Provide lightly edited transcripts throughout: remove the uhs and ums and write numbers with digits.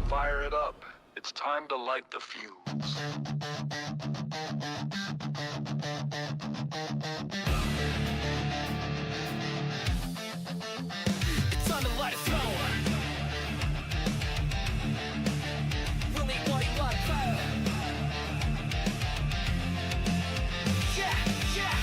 Fire it up. It's time to light the fuse. It's time to light a flower. We'll need bloody blood fire. Yeah.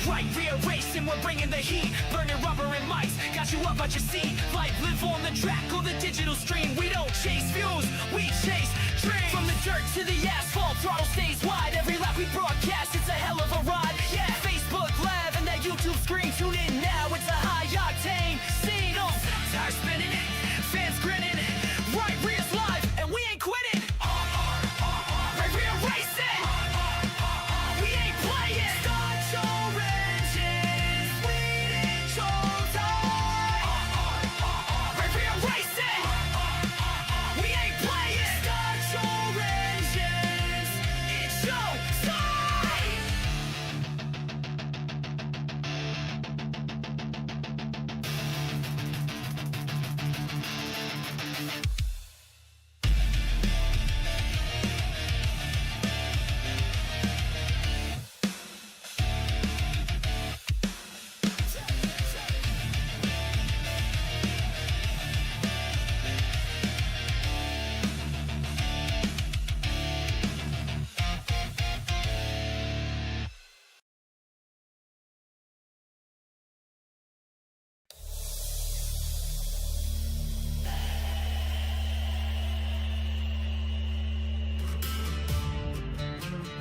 Right rear racing, we're bringing the heat. Burning rubber and mics, got you up out your seat. Live on the track or the digital stream. We don't chase views, we chase dreams. From the dirt to the asphalt, throttle stays wide. Every lap we broadcast, it's a hell of a ride. Yeah, Facebook Live and that YouTube screen. Tune in now, it's a high octane scene. Oh, tires spinning, fans grinning. Right rear's live, and we ain't quitting. Right rear racing, we ain't playing. Start your engines, we didn't chose right rear racing, we ain't playing. Start your engines, it's your time.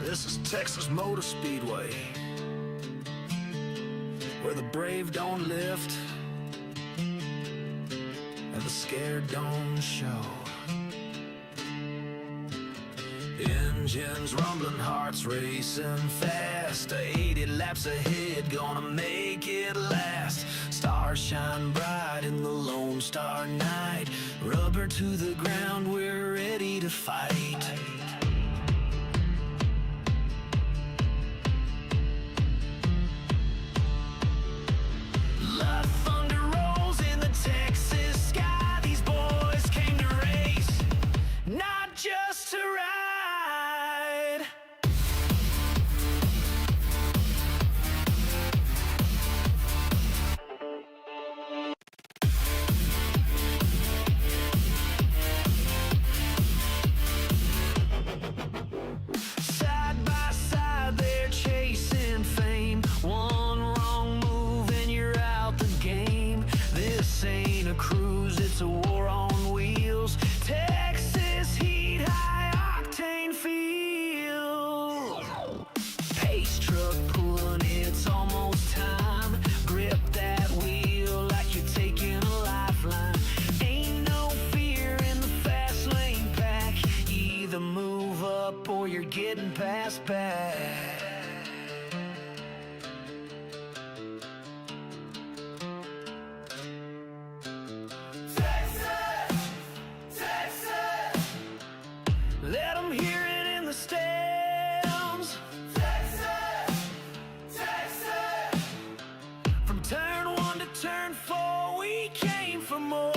This is Texas Motor Speedway, where the brave don't lift and the scared don't show. Engines rumbling, hearts racing fast, 80 laps ahead, gonna make it last. Stars shine bright in the Lone Star night, rubber to the ground, we're ready to fight. The thunder rolls in the Texas sky. These boys came to race, not just to ride. Side by side, they're chasing fame. One wrong move and you're out the game. This ain't a cruise, it's a war on wheels. Texas heat, high octane feel. Pace truck pulling, it's almost time. Grip that wheel like you're taking a lifeline. Ain't no fear in the fast lane pack. You either move up or you're getting passed back. Let 'em hear it in the stands. Texas. From turn 1 to turn 4, we came for more.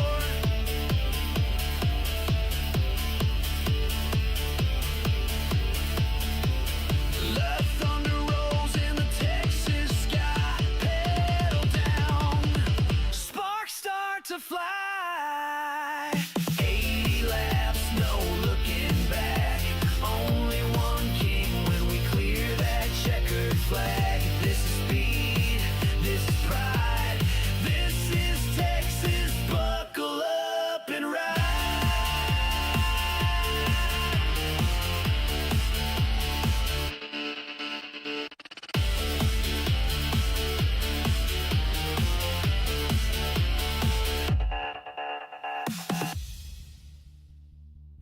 The thunder rolls in the Texas sky. Pedal down, sparks start to fly. 80 laps, no looking back. Only one king when we clear that checkered flag. This is speed, this is pride. This is Texas, buckle up and ride.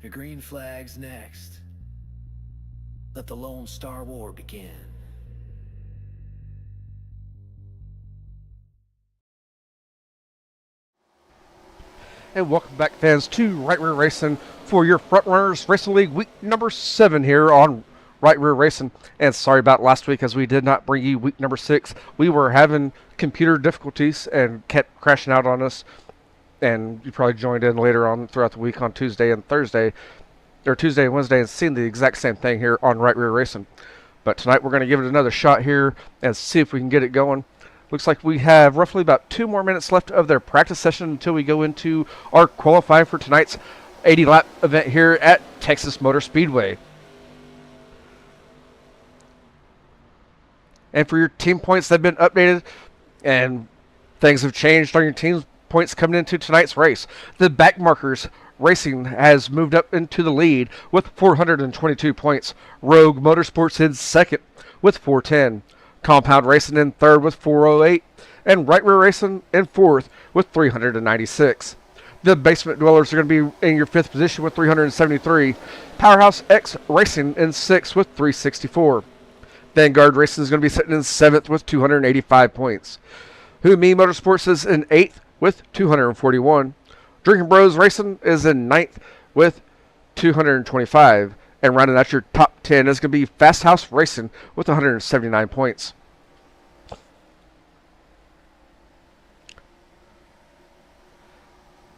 The green flag's next. Let the Lone Star War begin. And welcome back, fans, to Right Rear Racing for your Frontrunners Racing League week number 7 here on Right Rear Racing. And sorry about last week, as we did not bring you week number 6. We were having computer difficulties and kept crashing out on us. And you probably joined in later on throughout the week on Tuesday and Thursday. or Tuesday and Wednesday and seen the exact same thing here on Right Rear Racing. But tonight we're going to give it another shot here and see if we can get it going. Looks like we have roughly about 2 more minutes left of their practice session until we go into our qualifying for tonight's 80-lap event here at Texas Motor Speedway. And for your team points, they've been updated and things have changed on your team's points coming into tonight's race. The Backmarkers Racing has moved up into the lead with 422 points. Rogue Motorsports in second with 410. Compound Racing in third with 408. And Right Rear Racing in fourth with 396. The Basement Dwellers are going to be in your fifth position with 373. Powerhouse X Racing in sixth with 364. Vanguard Racing is going to be sitting in seventh with 285 points. Who Me Motorsports is in eighth with 241. Drinking Bros Racing is in ninth with 225. And rounding out your top 10 is going to be Fast House Racing with 179 points.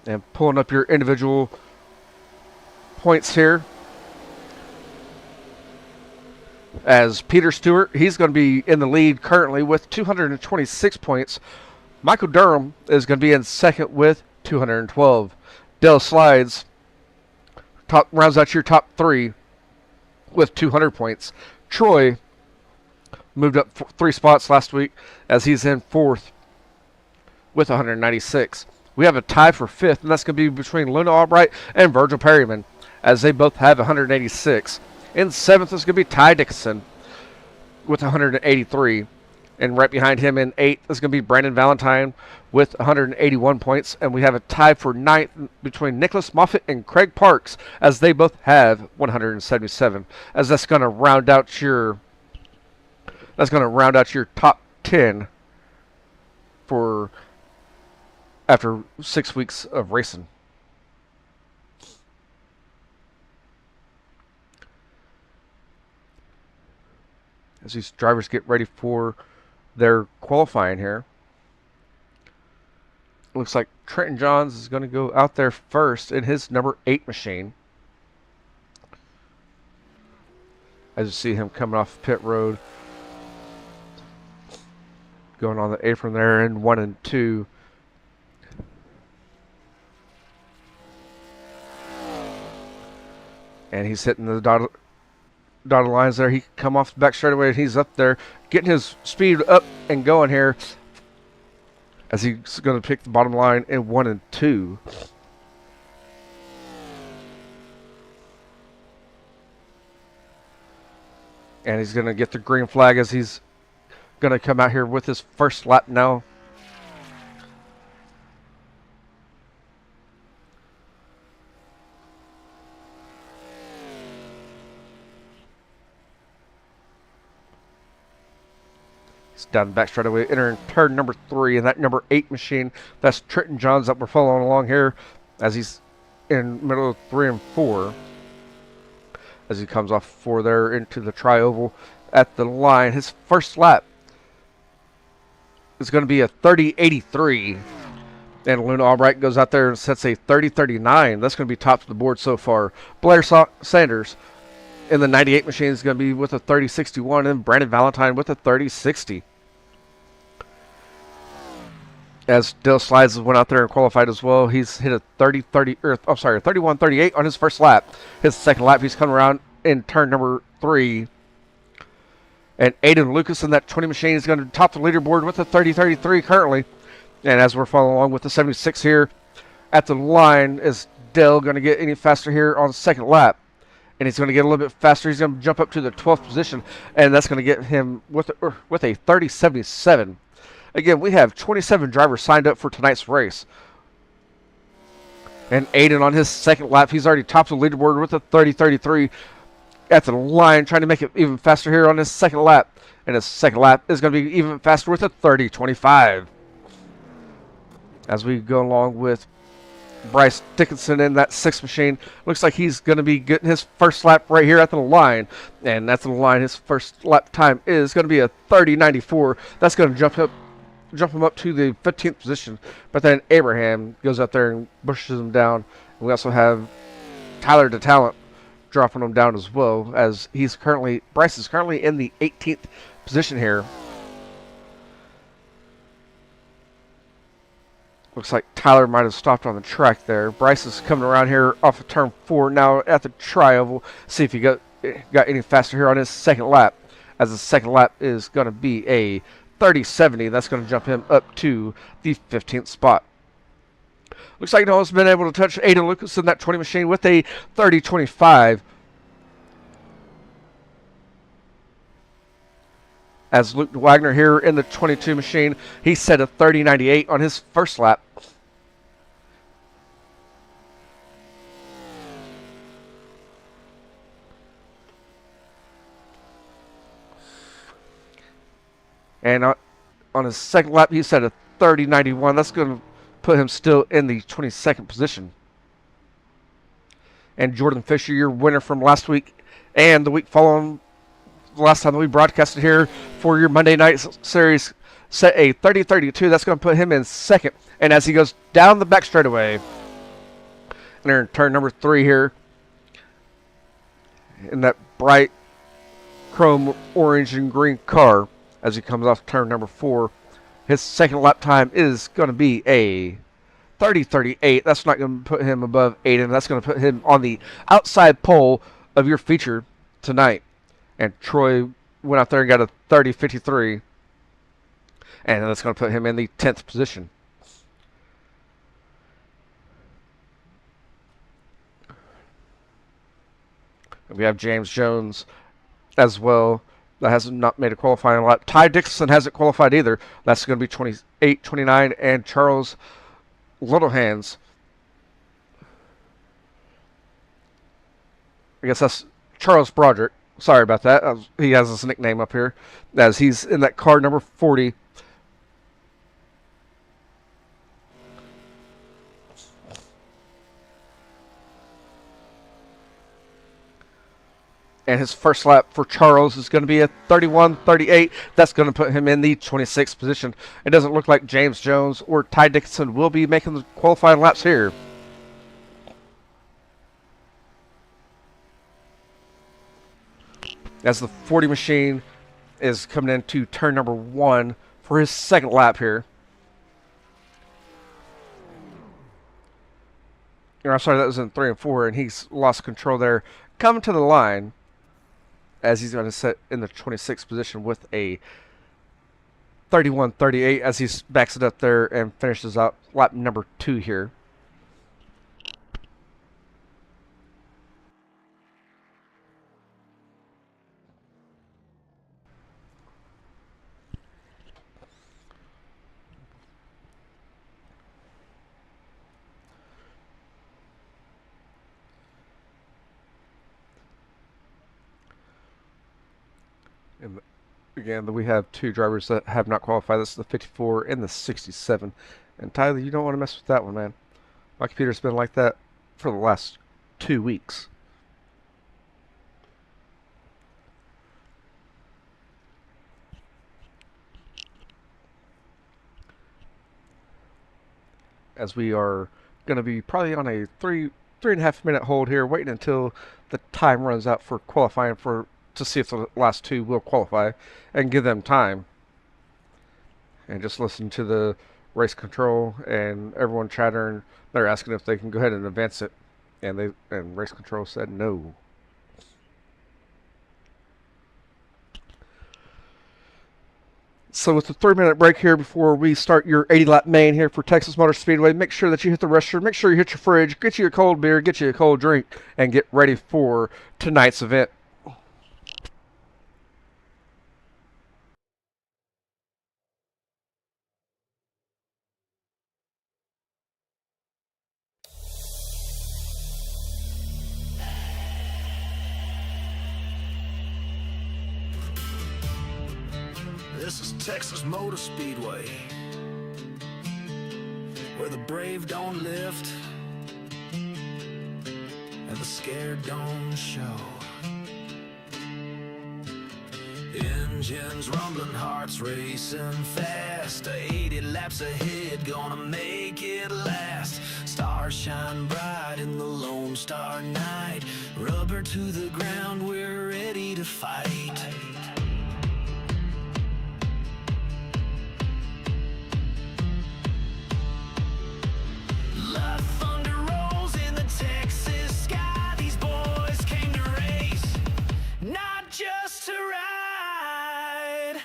And pulling up your individual points here. As Peter Stewart, he's going to be in the lead currently with 226 points. Michael Durham is going to be in second with 212. Dell Slides rounds out your top 3 with 200 points. Troy moved up 3 spots last week as he's in fourth with 196. We have a tie for fifth, and that's going to be between Luna Albright and Virgil Perryman, as they both have 186. In seventh is going to be Ty Dickinson with 183. And right behind him in eighth is going to be Brandon Valentine with 181 points. And we have a tie for ninth between Nicholas Moffitt and Craig Parks, as they both have 177. As that's going to round out your top 10 for after 6 weeks of racing. As these drivers get ready for their qualifying here. Looks like Trenton Johns is going to go out there first in his number 8 machine. As you see him coming off pit road. Going on the apron there in 1 and 2. And he's hitting the dotted lines there. He can come off the back straightaway, and he's up there getting his speed up and going here as he's going to pick the bottom line in 1 and 2. And he's going to get the green flag as he's going to come out here with his first lap now. Down the back straightaway, entering turn number 3 in that number 8 machine. That's Trenton Johns that we're following along here as he's in middle of 3 and 4. As he comes off 4 there into the tri-oval at the line. His first lap is going to be a 30.83. And Luna Albright goes out there and sets a 30.39. That's going to be top of the board so far. Blair Sanders in the 98 machine is going to be with a 30.61, and Brandon Valentine with a 30.60. As Dale Slides went out there and qualified as well, he's hit a 31.38 on his first lap. His second lap, he's coming around in turn number 3. And Aiden Lucas in that 20 machine is going to top the leaderboard with a 30.33 currently. And as we're following along with the 76 here at the line, is Dale going to get any faster here on the second lap? And he's going to get a little bit faster. He's going to jump up to the 12th position, and that's going to get him with a 30.77. Again, we have 27 drivers signed up for tonight's race. And Aiden on his second lap, he's already topped the leaderboard with a 30.33 at the line, trying to make it even faster here on his second lap. And his second lap is going to be even faster with a 30.25. As we go along with Bryce Dickinson in that 6th machine, looks like he's going to be getting his first lap right here at the line. And at the line, his first lap time is going to be a 30.94. That's going to jump him up to the 15th position. But then Abraham goes up there and pushes him down. And we also have Tyler DeTalent dropping him down as well, as Bryce is currently in the 18th position here. Looks like Tyler might have stopped on the track there. Bryce is coming around here off of turn 4 now at the trioval. See if he got any faster here on his second lap, as the second lap is going to be a 30.70. That's going to jump him up to the 15th spot. Looks like Noah's been able to touch Aiden Lucas in that 20 machine with a 30.25. As Luke Wagner here in the 22 machine, he set a 30.98 on his first lap. And on his second lap, he set a 30.91. That's going to put him still in the 22nd position. And Jordan Fisher, your winner from last week and the week following, the last time that we broadcasted here for your Monday night series, set a 30.32. That's going to put him in second. And as he goes down the back straightaway, and in turn number 3 here, in that bright chrome orange and green car, as he comes off turn number 4, his second lap time is going to be a 30.38. That's not going to put him above Aiden. That's going to put him on the outside pole of your feature tonight. And Troy went out there and got a 30.53. And that's going to put him in the 10th position. And we have James Jones as well. That has not made a qualifying lap. Ty Dixon hasn't qualified either. That's going to be 28, 29, and Charles Littlehands. I guess that's Charles Broderick. Sorry about that. He has his nickname up here, as he's in that car number 40. And his first lap for Charles is going to be a 31.38. That's going to put him in the 26th position. It doesn't look like James Jones or Ty Dixon will be making the qualifying laps here. As the 40 machine is coming into turn number 1 for his second lap here. I'm sorry, that was in 3 and 4, and he's lost control there. Coming to the line, as he's going to set in the 26th position with a 31.38 as he backs it up there and finishes out lap number 2 here. And again, we have 2 drivers that have not qualified. This is the 54 and the 67. And Tyler, you don't want to mess with that one, man. My computer's been like that for the last 2 weeks. As we are going to be probably on a 3.5 minute hold here, waiting until the time runs out for qualifying to see if the last 2 will qualify and give them time. And just listen to the race control and everyone chattering. They're asking if they can go ahead and advance it, and race control said no. So with the 3-minute break here before we start your 80-lap main here for Texas Motor Speedway, make sure that you hit the restroom, make sure you hit your fridge, get you a cold beer, get you a cold drink, and get ready for tonight's event. This is Texas Motor Speedway, where the brave don't lift and the scared don't show. In engines rumbling, hearts racing fast. 80 laps ahead, gonna make it last. Stars shine bright in the Lone Star night. Rubber to the ground, we're ready to fight. Live thunder rolls in the Texas sky. These boys came to race, not just to ride.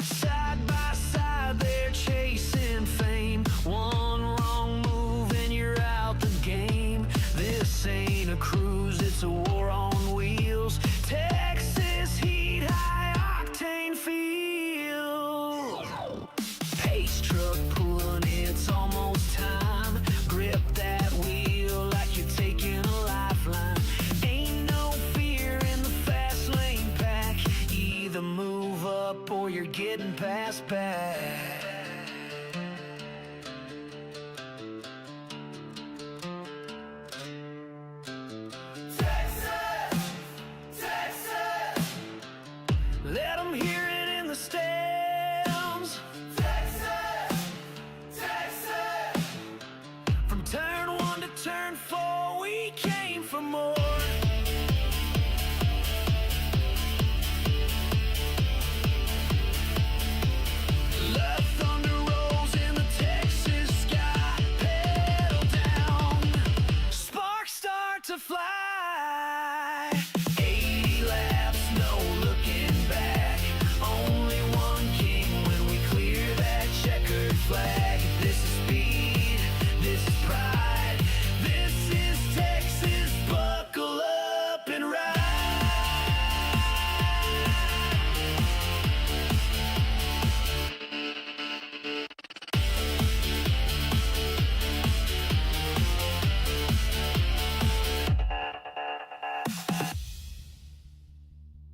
Side by side, they're chasing fame. One wrong move and you're out the game. This ain't a cruise, it's a war on wheels. Texas heat, high octane feel. Pace truck pulling, it's almost time. Grip that wheel like you're taking a lifeline. Ain't no fear in the fast lane pack. Either move up or you're getting passed back. Let 'em hear it in the stands. Texas, Texas. From turn 1 to turn 4, we came for more. Love thunder rolls in the Texas sky. Pedal down, sparks start to fly. 80 laps, no looking back. Only one king when we clear that checkered flag. This is speed, this is pride. This is Texas, buckle up and ride.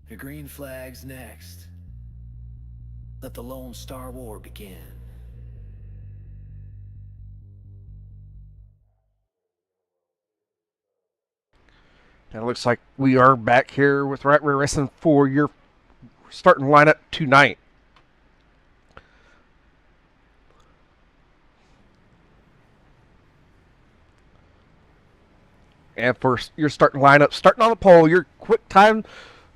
The green flag's next. Let the Lone Star War begin. And it looks like we are back here with Right Rear Racing for your starting lineup tonight. And for your starting lineup, starting on the pole, your quick time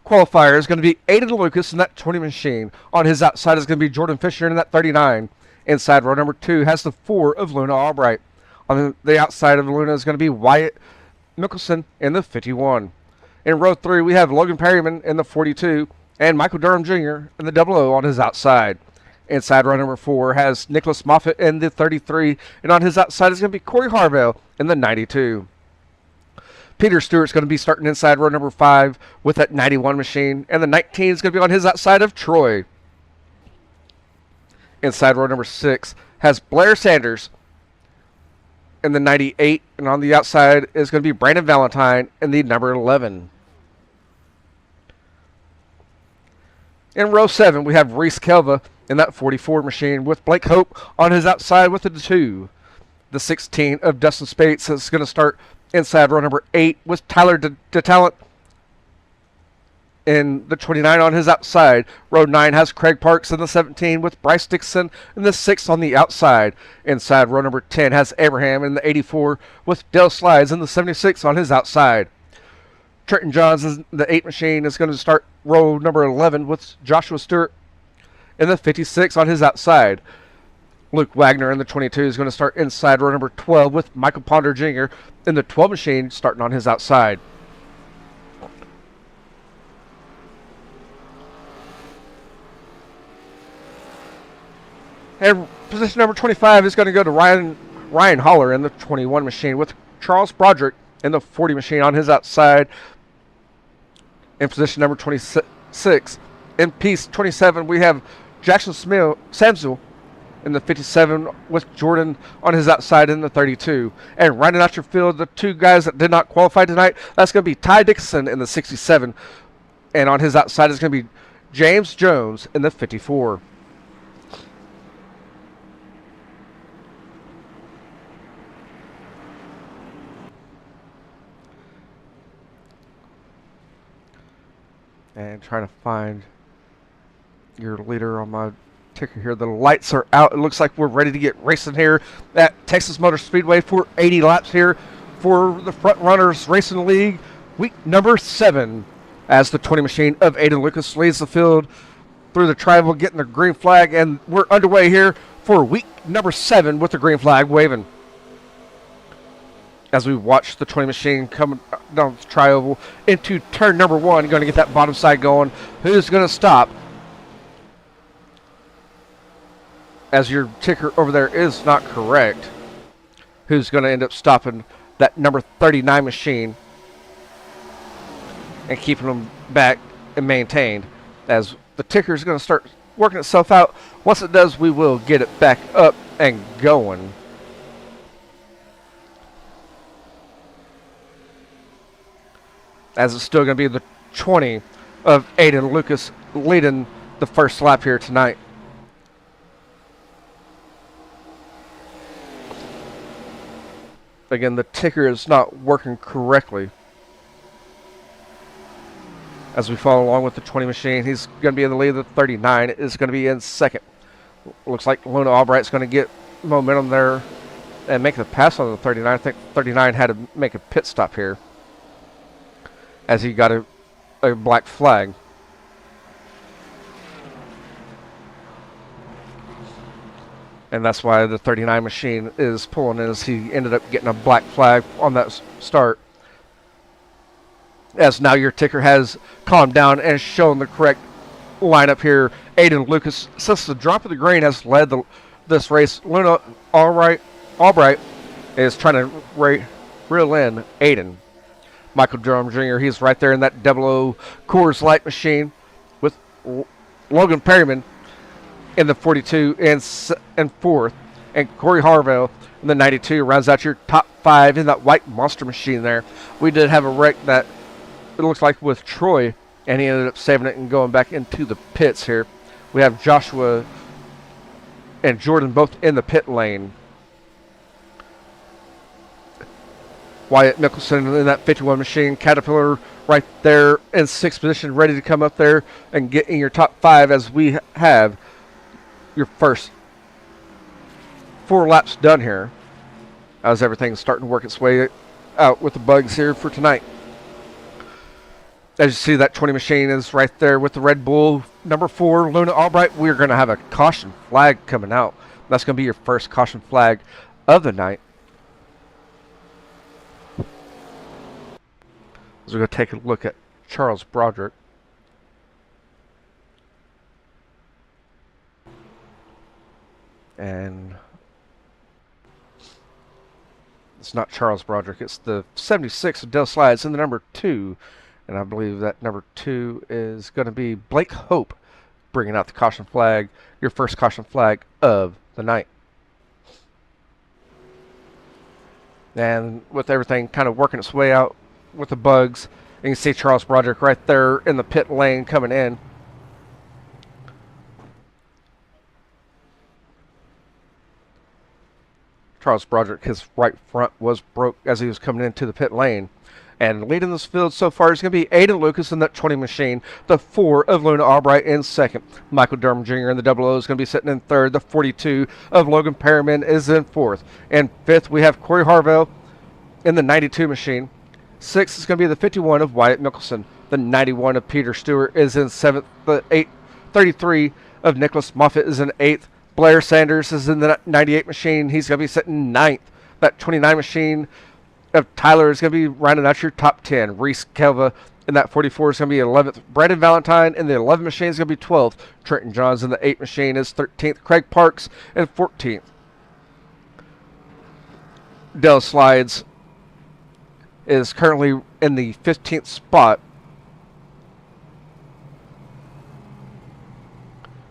qualifier is going to be Aiden Lucas in that 20 machine. On his outside is going to be Jordan Fisher in that 39. Inside row number 2 has the 4 of Luna Albright. On the outside of Luna is going to be Wyatt Mickelson in the 51. In row 3, we have Logan Perryman in the 42 and Michael Durham Jr. in the 00 on his outside. Inside row number 4 has Nicholas Moffitt in the 33, and on his outside is going to be Corey Harvell in the 92. Peter Stewart's going to be starting inside row number 5 with that 91 machine, and the 19 is going to be on his outside of Troy. Inside row number 6 has Blair Sanders in the 98, and on the outside is going to be Brandon Valentine in the number 11. In row 7, we have Reese Kelva in that 44 machine with Blake Hope on his outside with the 2. The 16 of Dustin Spates is going to start inside row number 8 with Tyler DeTalent in the 29 on his outside. Row 9 has Craig Parks in the 17 with Bryce Dixon in the 6 on the outside. Inside row number 10 has Abraham in the 84 with Dale Slides in the 76 on his outside. Trenton Johns in the 8 machine is going to start row number 11 with Joshua Stewart in the 56 on his outside. Luke Wagner in the 22 is going to start inside row number 12 with Michael Ponder Jr. in the 12 machine starting on his outside. And position number 25 is going to go to Ryan Holler in the 21 machine with Charles Broderick in the 40 machine on his outside. In position number 26, in piece 27, we have Jackson Samsel in the 57 with Jordan on his outside in the 32. And rounding out your field, the 2 guys that did not qualify tonight, that's going to be Ty Dixon in the 67. And on his outside is going to be James Jones in the 54. And trying to find your leader on my ticker here. The lights are out. It looks like we're ready to get racing here at Texas Motor Speedway for 80 laps here for the Front Runners Racing League, week number 7, as the 20 machine of Aiden Lucas leads the field through the tribal, getting the green flag, and we're underway here for week number 7 with the green flag waving. As we watch the 20 machine come down the tri-oval into turn number 1, going to get that bottom side going. Who's going to stop? As your ticker over there is not correct, who's going to end up stopping that number 39 machine and keeping them back and maintained? As the ticker is going to start working itself out. Once it does, we will get it back up and going. As it's still going to be the 20 of Aiden Lucas leading the first lap here tonight. Again, the ticker is not working correctly. As we follow along with the 20 machine, he's going to be in the lead. The 39 is going to be in second. Looks like Luna Albright's going to get momentum there and make the pass on the 39. I think 39 had to make a pit stop here, as he got a black flag. And that's why the 39 machine is pulling in, as he ended up getting a black flag on that start. As now your ticker has calmed down and shown the correct lineup here. Aiden Lucas, since the drop of the green, has led this race. Luna Albright is trying to reel in Aiden. Michael Durham Jr., he's right there in that 00 Coors Light machine with Logan Perryman in the 42 and fourth, and Corey Harvell in the 92 rounds out your top 5 in that white monster machine there. We did have a wreck that it looks like with Troy, and he ended up saving it and going back into the pits here. We have Joshua and Jordan both in the pit lane. Wyatt Mickelson in that 51 machine. Caterpillar right there in 6th position, ready to come up there and get in your top 5, as we have your first 4 laps done here, as everything's starting to work its way out with the bugs here for tonight. As you see, that 20 machine is right there with the Red Bull number 4, Luna Albright. We're going to have a caution flag coming out. That's going to be your first caution flag of the night. So we're going to take a look at Charles Broderick. And it's not Charles Broderick, it's the 76 of Dell Slides in the number 2. And I believe that number 2 is going to be Blake Hope, bringing out the caution flag, your first caution flag of the night. And with everything kind of working its way out with the bugs, you can see Charles Broderick right there in the pit lane coming in. Charles Broderick, his right front was broke as he was coming into the pit lane. And leading this field so far is going to be Aiden Lucas in that 20 machine. The 4 of Luna Albright in second. Michael Durham Jr. in the 00 is going to be sitting in third. The 42 of Logan Perryman is in fourth. And fifth, we have Corey Harvell in the 92 machine. Sixth is going to be the 51 of Wyatt Mickelson. The 91 of Peter Stewart is in seventh. The 33 of Nicholas Moffitt is in eighth. Blair Sanders is in the 98 machine. He's going to be sitting ninth. That 29 machine of Tyler is going to be rounding out your top 10. Reese Kelva in that 44 is going to be 11th. Brandon Valentine in the 11 machine is going to be 12th. Trenton Johns in the 8 machine is 13th. Craig Parks in 14th. Dell Slides is currently in the 15th spot,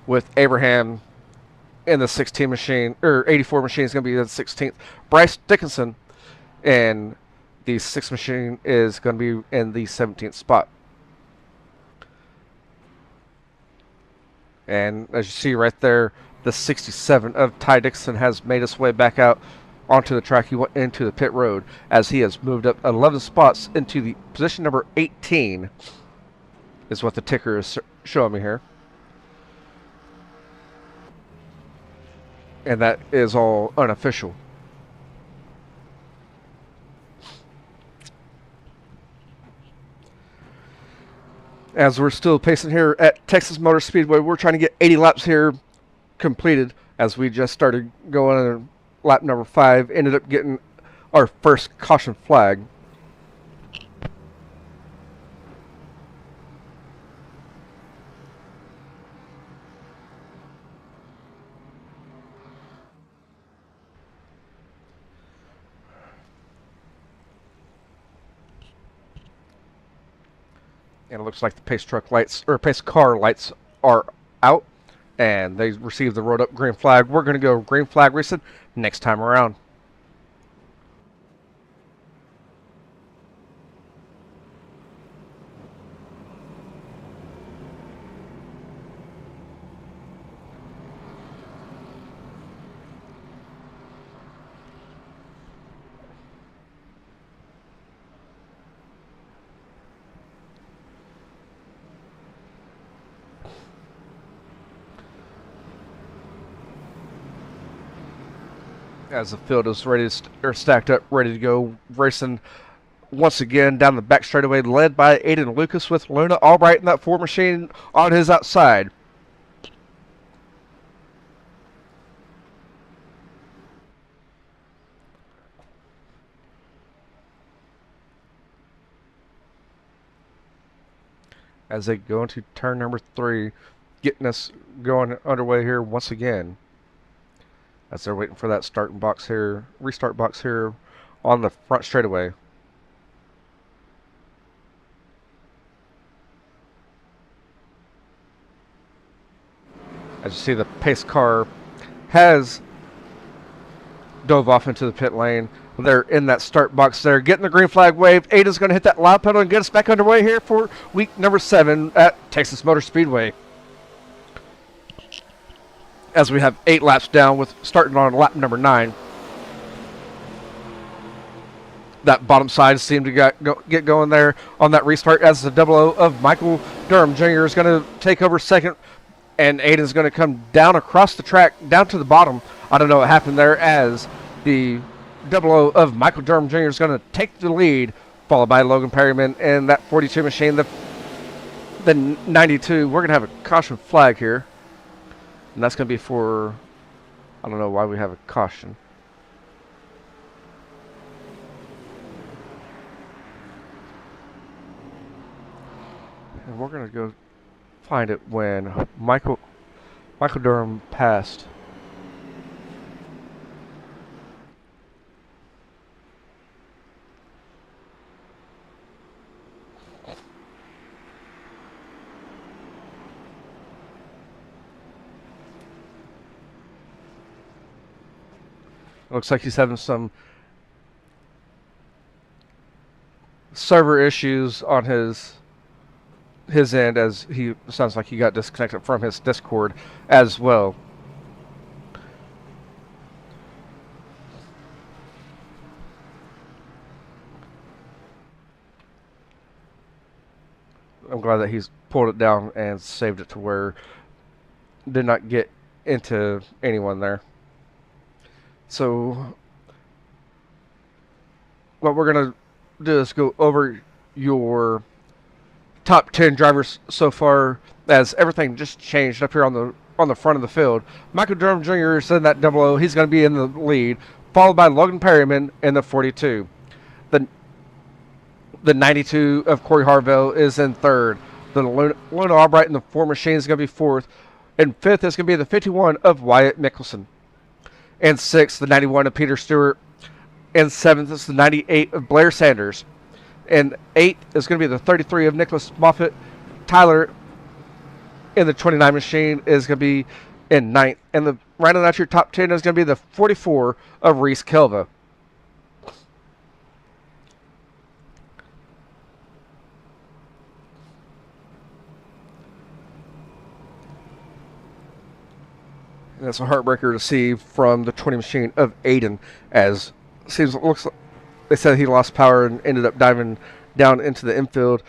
with Abraham in the 16 machine, or 84 machine is going to be the 16th. Bryce Dickinson in the 6th machine is going to be in the 17th spot. And as you see right there, the 67 of Ty Dixon has made his way back out onto the track. He went into the pit road as he has moved up 11 spots into the position number 18 is what the ticker is showing me here. And that is all unofficial. As we're still pacing here at Texas Motor Speedway, we're trying to get 80 laps here completed as we just started going on lap number 5. Ended up getting our first caution flag. And it looks like the pace truck lights, or pace car lights, are out. And they received the road up green flag. We're going to go green flag racing next time around. As the field is ready to stacked up, ready to go, racing once again down the back straightaway, led by Aiden Lucas with Luna Albright in that Ford machine on his outside. As they go into turn number 3, getting us going underway here once again. As they're waiting for that restart box here on the front straightaway. As you see, the pace car has dove off into the pit lane. They're in that start box there, getting the green flag wave. Ada's going to hit that loud pedal and get us back underway here for week number 7 at Texas Motor Speedway. As we have 8 laps down, with starting on lap number 9. That bottom side seemed to get going there on that restart, as the 00 of Michael Durham Jr. is going to take over second, and Aiden's going to come down across the track, down to the bottom. I don't know what happened there, as the 00 of Michael Durham Jr. is going to take the lead, followed by Logan Perryman and that 42 machine, the 92. We're going to have a caution flag here. And that's going to be for, I don't know why we have a caution. And we're going to go find it when Michael Durham passed. Looks like he's having some server issues on his end, as he sounds like he got disconnected from his Discord as well. I'm glad that he's pulled it down and saved it to where it did not get into anyone there. So what we're going to do is go over your top 10 drivers so far, as everything just changed up here on the front of the field. Michael Durham Jr. is in that 00. He's going to be in the lead, followed by Logan Perryman in the 42. The 92 of Corey Harvell is in third. The Luna Albright in the Ford machine is going to be fourth. And fifth is going to be the 51 of Wyatt Mickelson. And sixth, the 91 of Peter Stewart. And seventh is the 98 of Blair Sanders. And eighth is going to be the 33 of Nicholas Moffitt. Tyler in the 29 machine is going to be in ninth. And the rounding out your top 10 is going to be the 44 of Reese Kelva. And that's a heartbreaker to see from the 20 machine of Aiden, as looks like they said he lost power and ended up diving down into the infield.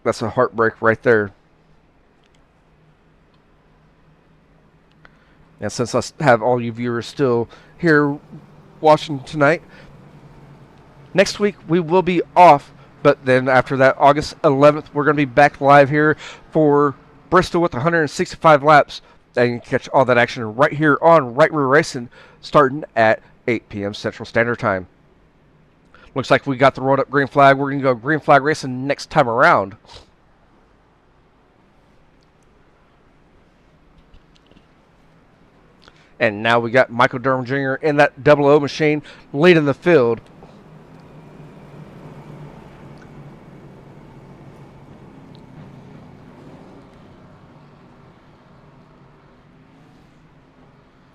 That's a heartbreak right there. And since I have all you viewers still here watching tonight, next week we will be off, but then after that, August 11th, we're going to be back live here for Bristol with 165 laps. And you can catch all that action right here on Right Rear Racing, starting at 8 p.m. Central Standard Time. Looks like we got the rolled up green flag. We're going to go green flag racing next time around. And now we got Michael Durham Jr. in that 00 machine leading the field.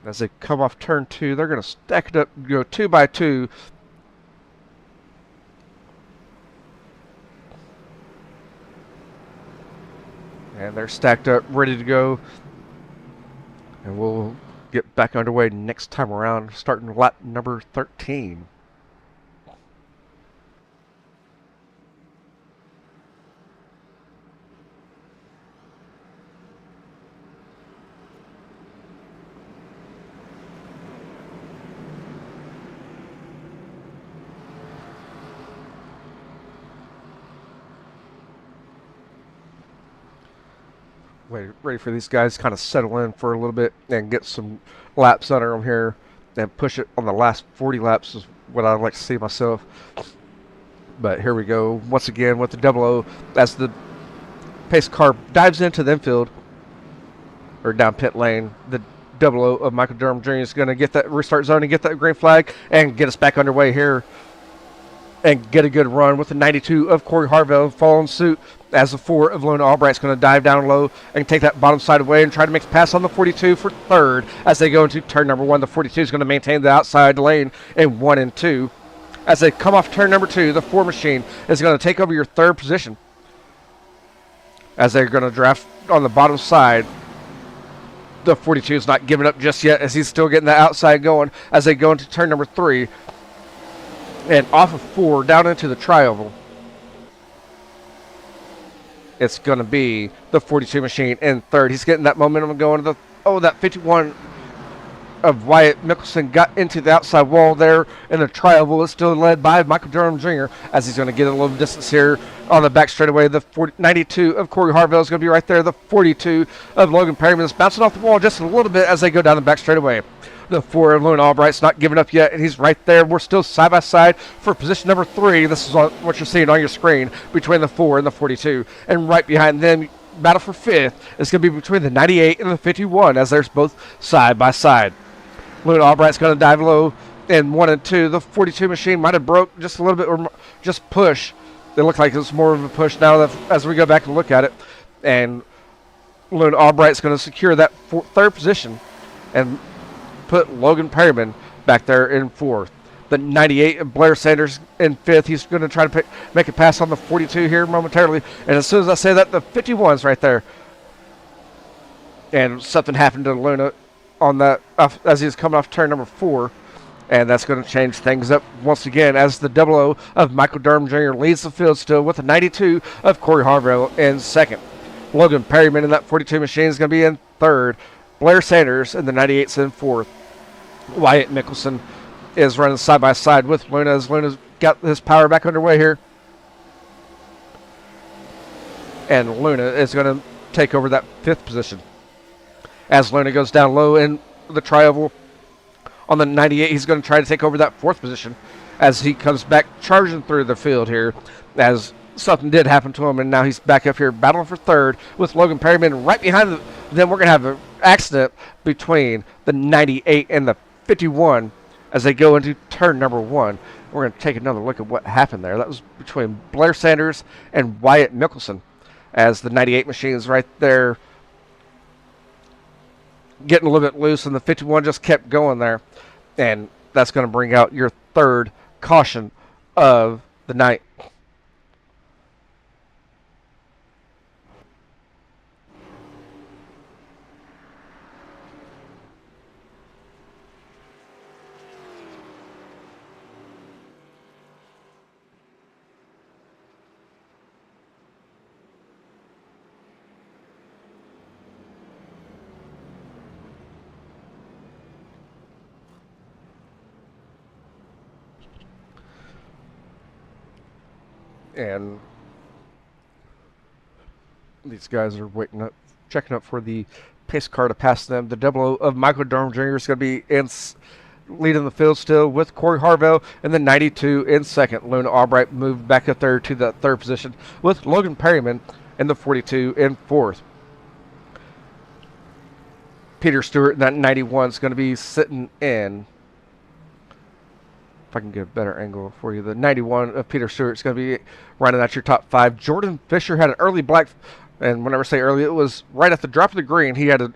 As they come off turn 2, they're going to stack it up, go 2 by 2. And they're stacked up, ready to go. And we'll get back underway next time around, starting lap number 13. Ready for these guys to kind of settle in for a little bit and get some laps under them here and push it on the last 40 laps is what I'd like to see myself. But here we go once again with the 00 as the pace car dives into the infield or down pit lane. The 00 of Michael Durham Jr. is going to get that restart zone and get that green flag and get us back underway here and get a good run with the 92 of Corey Harvell following suit, as the 4 of Luna Albright's going to dive down low and take that bottom side away and try to make a pass on the 42 for third as they go into turn number 1. The 42 is going to maintain the outside lane in 1 and 2. As they come off turn number 2, the 4 machine is going to take over your third position as they're going to draft on the bottom side. The 42 is not giving up just yet as he's still getting the outside going as they go into turn number 3. And off of 4 down into the tri-oval, it's going to be the 42 machine in third. He's getting that momentum going to that 51 of Wyatt Mickelson got into the outside wall there, and the tri-oval is still led by Michael Durham Jr. as he's going to get a little distance here on the back straightaway. The 92 of Corey Harvell is going to be right there. The 42 of Logan Perryman is bouncing off the wall just a little bit as they go down the back straightaway. The 4 of Luna Albright's not giving up yet, and he's right there. We're still side by side for position number 3. This is what you're seeing on your screen between the 4 and the 42. And right behind them, battle for 5th is going to be between the 98 and the 51 as they're both side by side. Luna Albright's going to dive low in 1 and 2. The 42 machine might have broke just a little bit or just push. It looked like it's more of a push now as we go back and look at it. And Luna Albright's going to secure that third position and put Logan Perryman back there in 4th. The 98 of Blair Sanders in 5th. He's going to try to make a pass on the 42 here momentarily. And as soon as I say that, the 51's right there. And something happened to Luna on that as he's coming off turn number 4. And that's going to change things up once again as the 00 of Michael Durham Jr. leads the field still with the 92 of Corey Harvell in 2nd. Logan Perryman in that 42 machine is going to be in 3rd. Blair Sanders in the 98's in 4th. Wyatt Mickelson is running side by side with Luna as Luna's got his power back underway here. And Luna is going to take over that 5th position. As Luna goes down low in the tri-oval on the 98, he's going to try to take over that 4th position as he comes back charging through the field here as something did happen to him, and now he's back up here battling for 3rd with Logan Perryman right behind them. Then we're going to have an accident between the 98 and the 51 as they go into turn number 1. We're going to take another look at what happened there. That was between Blair Sanders and Wyatt Mickelson as the 98 machine is right there getting a little bit loose, and the 51 just kept going there. And that's going to bring out your 3rd caution of the night. And these guys are waiting up, checking up for the pace car to pass them. The double O of Michael Durham Jr. is going to be in leading the field still with Corey Harvell in the 92 in second. Luna Albright moved back up there to the third position with Logan Perryman in the 42 in fourth. Peter Stewart in that 91 is going to be sitting in. If I can get a better angle for you, the 91 of Peter Stewart is going to be running out your top five. Jordan Fisher had an early black, and whenever I say early, it was right at the drop of the green. He had a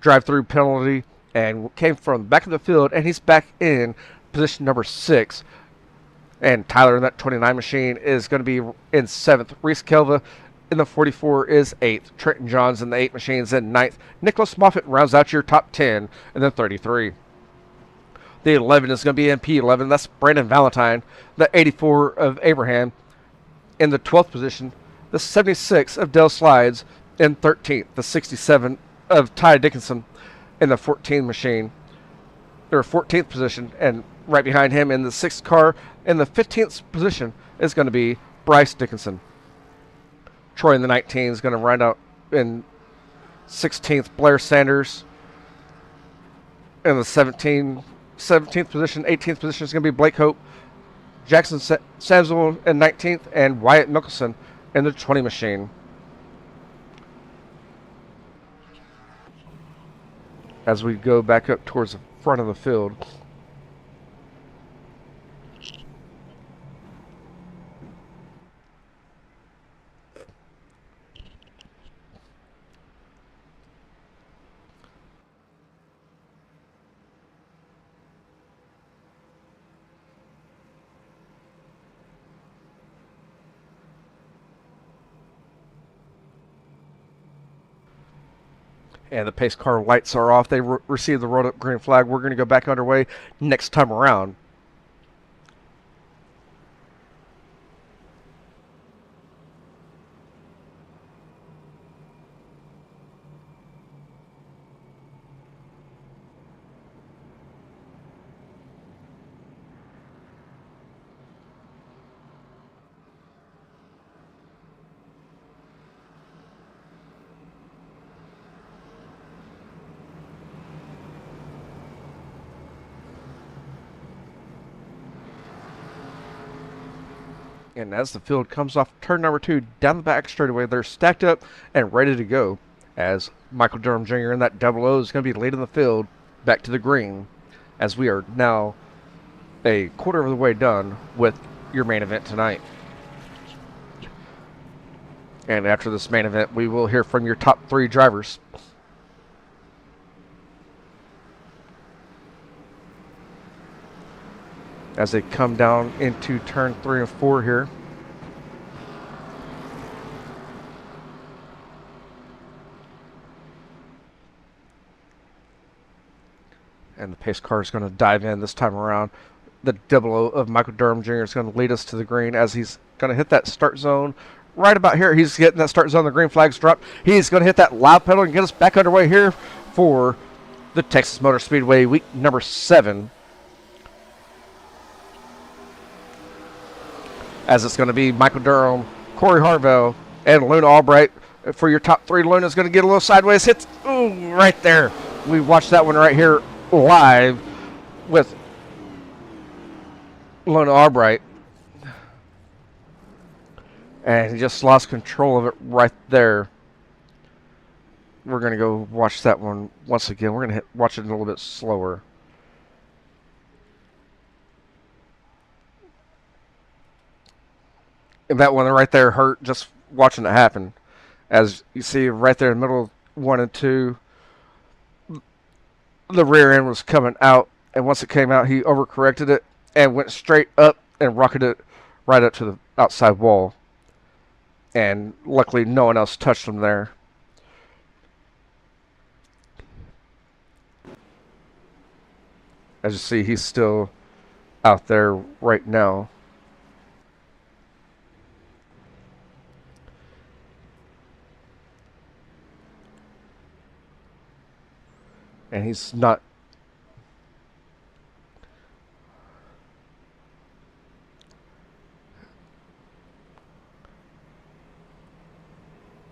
drive-through penalty and came from the back of the field, and he's back in position number 6. And Tyler in that 29 machine is going to be in 7th. Reese Kelva in the 44 is 8th. Trenton Johns in the 8 machines in 9th. Nicholas Moffitt rounds out your top 10 in the 33. The 11 is going to be in P11. That's Brandon Valentine. The 84 of Abraham in the 12th position. The 76 of Dell Slides in 13th. The 67 of Ty Dickinson in the 14 machine, or 14th position, and right behind him in the 6th car in the 15th position is going to be Bryce Dickinson. Troy in the 19 is going to round out in 16th. Blair Sanders in the 17th position. 18th position is going to be Blake Hope. Jackson Sanzel in 19th, and Wyatt Mickelson in the 20 machine. As we go back up towards the front of the field. And the pace car lights are off. They receive the rolled up green flag. We're going to go back underway next time around. And as the field comes off turn number 2 down the back straightaway, they're stacked up and ready to go. As Michael Durham Jr. in that double O is going to be leading the field back to the green, as we are now a quarter of the way done with your main event tonight. And after this main event, we will hear from your top 3 drivers. As they come down into turn 3 and 4 here. And the pace car is going to dive in this time around. The double O of Michael Durham Jr. is going to lead us to the green as he's going to hit that start zone right about here. He's getting that start zone. The green flag's dropped. He's going to hit that loud pedal and get us back underway here for the Texas Motor Speedway week number 7. As it's going to be Michael Durham, Corey Harvell, and Luna Albright. For your top 3, Luna's going to get a little sideways hits. Ooh, right there. We watched that one right here live with Luna Albright. And he just lost control of it right there. We're going to go watch that one once again. We're going to watch it a little bit slower. And that one right there hurt just watching it happen. As you see right there in the middle of 1 and 2, the rear end was coming out. And once it came out, he overcorrected it and went straight up and rocketed it right up to the outside wall. And luckily, no one else touched him there. As you see, he's still out there right now. And he's not.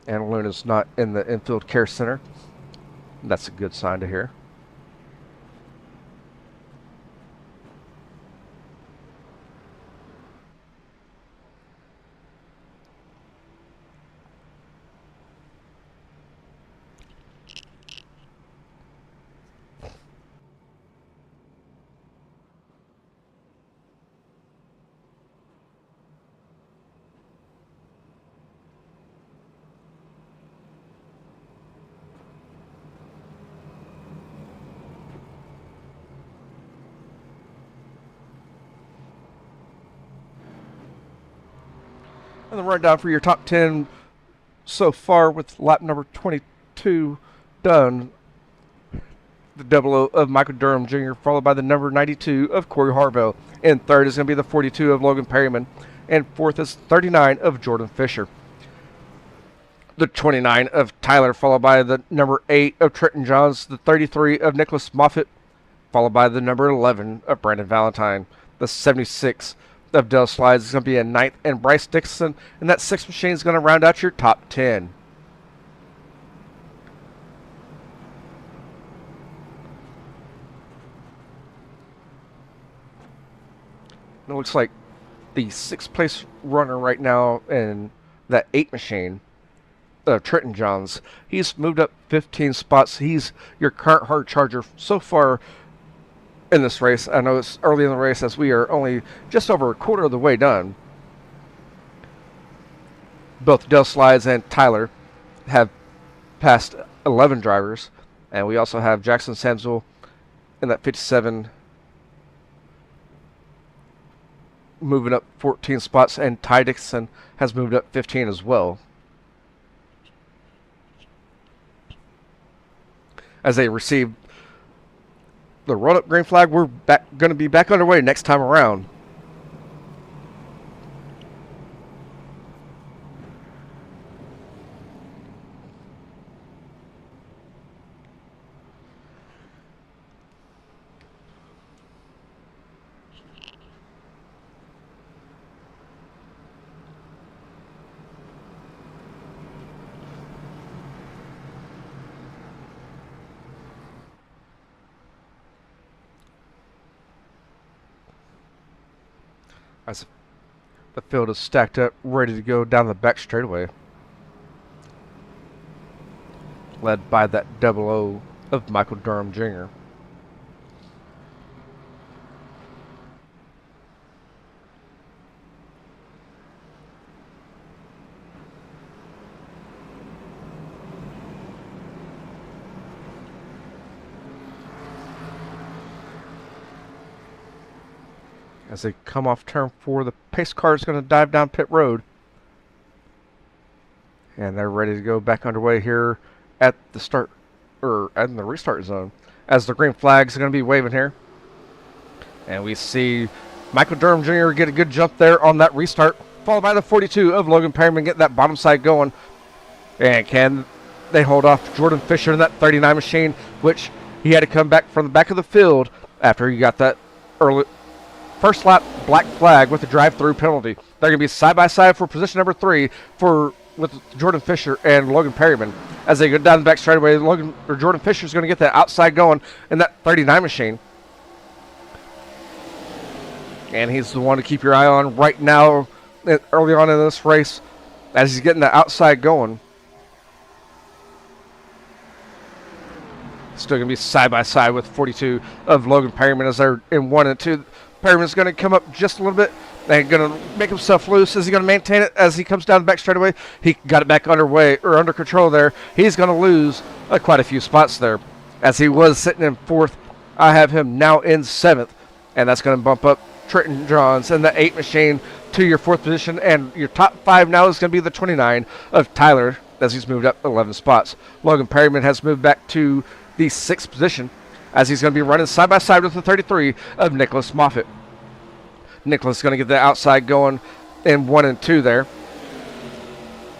And Luna's not in the infield care center. That's a good sign to hear. And the rundown for your top 10 so far with lap number 22 done. The 00 of Michael Durham Jr., followed by the number 92 of Corey Harville. In third is going to be the 42 of Logan Perryman. And fourth is 39 of Jordan Fisher. The 29 of Tyler, followed by the number 8 of Trenton Johns. The 33 of Nicholas Moffitt, followed by the number 11 of Brandon Valentine. The 76 of Dell Slides is going to be a ninth, and Bryce Dixon. And that sixth machine is going to round out your top 10. It looks like the sixth place runner right now in that 8 machine, Trenton Johns, he's moved up 15 spots. He's your current hard charger so far in this race. I know it's early in the race as we are only just over a quarter of the way done. Both Dell Slides and Tyler have passed 11 drivers, and we also have Jackson Samsel in that 57 moving up 14 spots, and Ty Dixon has moved up 15 as well. As they receive the run-up green flag, we're going to be back underway next time around. As the field is stacked up, ready to go down the back straightaway. Led by that 00 of Michael Durham Jr. As they come off turn 4, the pace car is going to dive down pit road. And they're ready to go back underway here at the start, or in the restart zone. As the green flags are going to be waving here. And we see Michael Durham Jr. get a good jump there on that restart. Followed by the 42 of Logan Perryman, get that bottom side going. And can they hold off Jordan Fisher in that 39 machine, which he had to come back from the back of the field after he got that early first lap black flag with the drive-through penalty. They're going to be side-by-side for position number 3 with Jordan Fisher and Logan Perryman. As they go down the back straightaway, Jordan Fisher is going to get that outside going in that 39 machine. And he's the one to keep your eye on right now, early on in this race, as he's getting the outside going. Still going to be side-by-side with 42 of Logan Perryman as they're in 1 and 2. Perryman's going to come up just a little bit and going to make himself loose. Is he going to maintain it as he comes down the back straightaway? He got it back under control there. He's going to lose quite a few spots there. As he was sitting in 4th, I have him now in 7th, and that's going to bump up Trenton Johns and the 8 machine to your 4th position, and your top 5 now is going to be the 29 of Tyler as he's moved up 11 spots. Logan Perryman has moved back to the 6th position, as he's going to be running side-by-side with the 33 of Nicholas Moffitt. Nicholas is going to get the outside going in 1 and 2 there.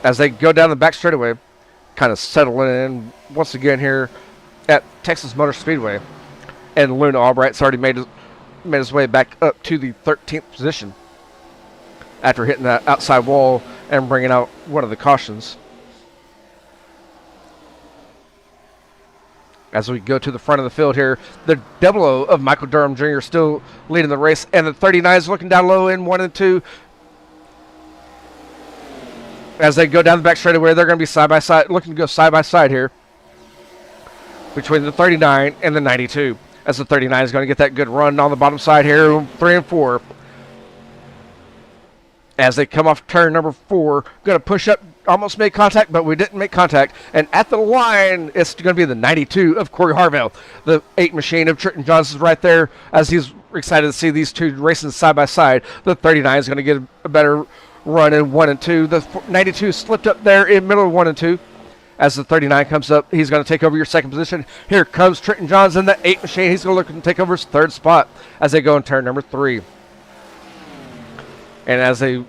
As they go down the back straightaway, kind of settling in once again here at Texas Motor Speedway. And Luna Albright's already made his way back up to the 13th position after hitting that outside wall and bringing out one of the cautions. As we go to the front of the field here, the 00 of Michael Durham Jr. still leading the race, and the 39 is looking down low in 1 and 2. As they go down the back straightaway, they're going to be side by side, looking to go side by side here between the 39 and the 92. As the 39 is going to get that good run on the bottom side here, 3 and 4. As they come off turn number 4, going to push up, almost made contact, but we didn't make contact. And at the line, it's going to be the 92 of Corey Harvell. The 8 machine of Trenton Johnson's right there, as he's excited to see these two racing side by side. The 39 is going to get a better run in 1 and 2. The 92 slipped up there in middle of 1 and 2. As the 39 comes up, he's going to take over your second position. Here comes Trenton Johnson, the 8 machine. He's going to look and take over his third spot as they go in turn number 3. And as they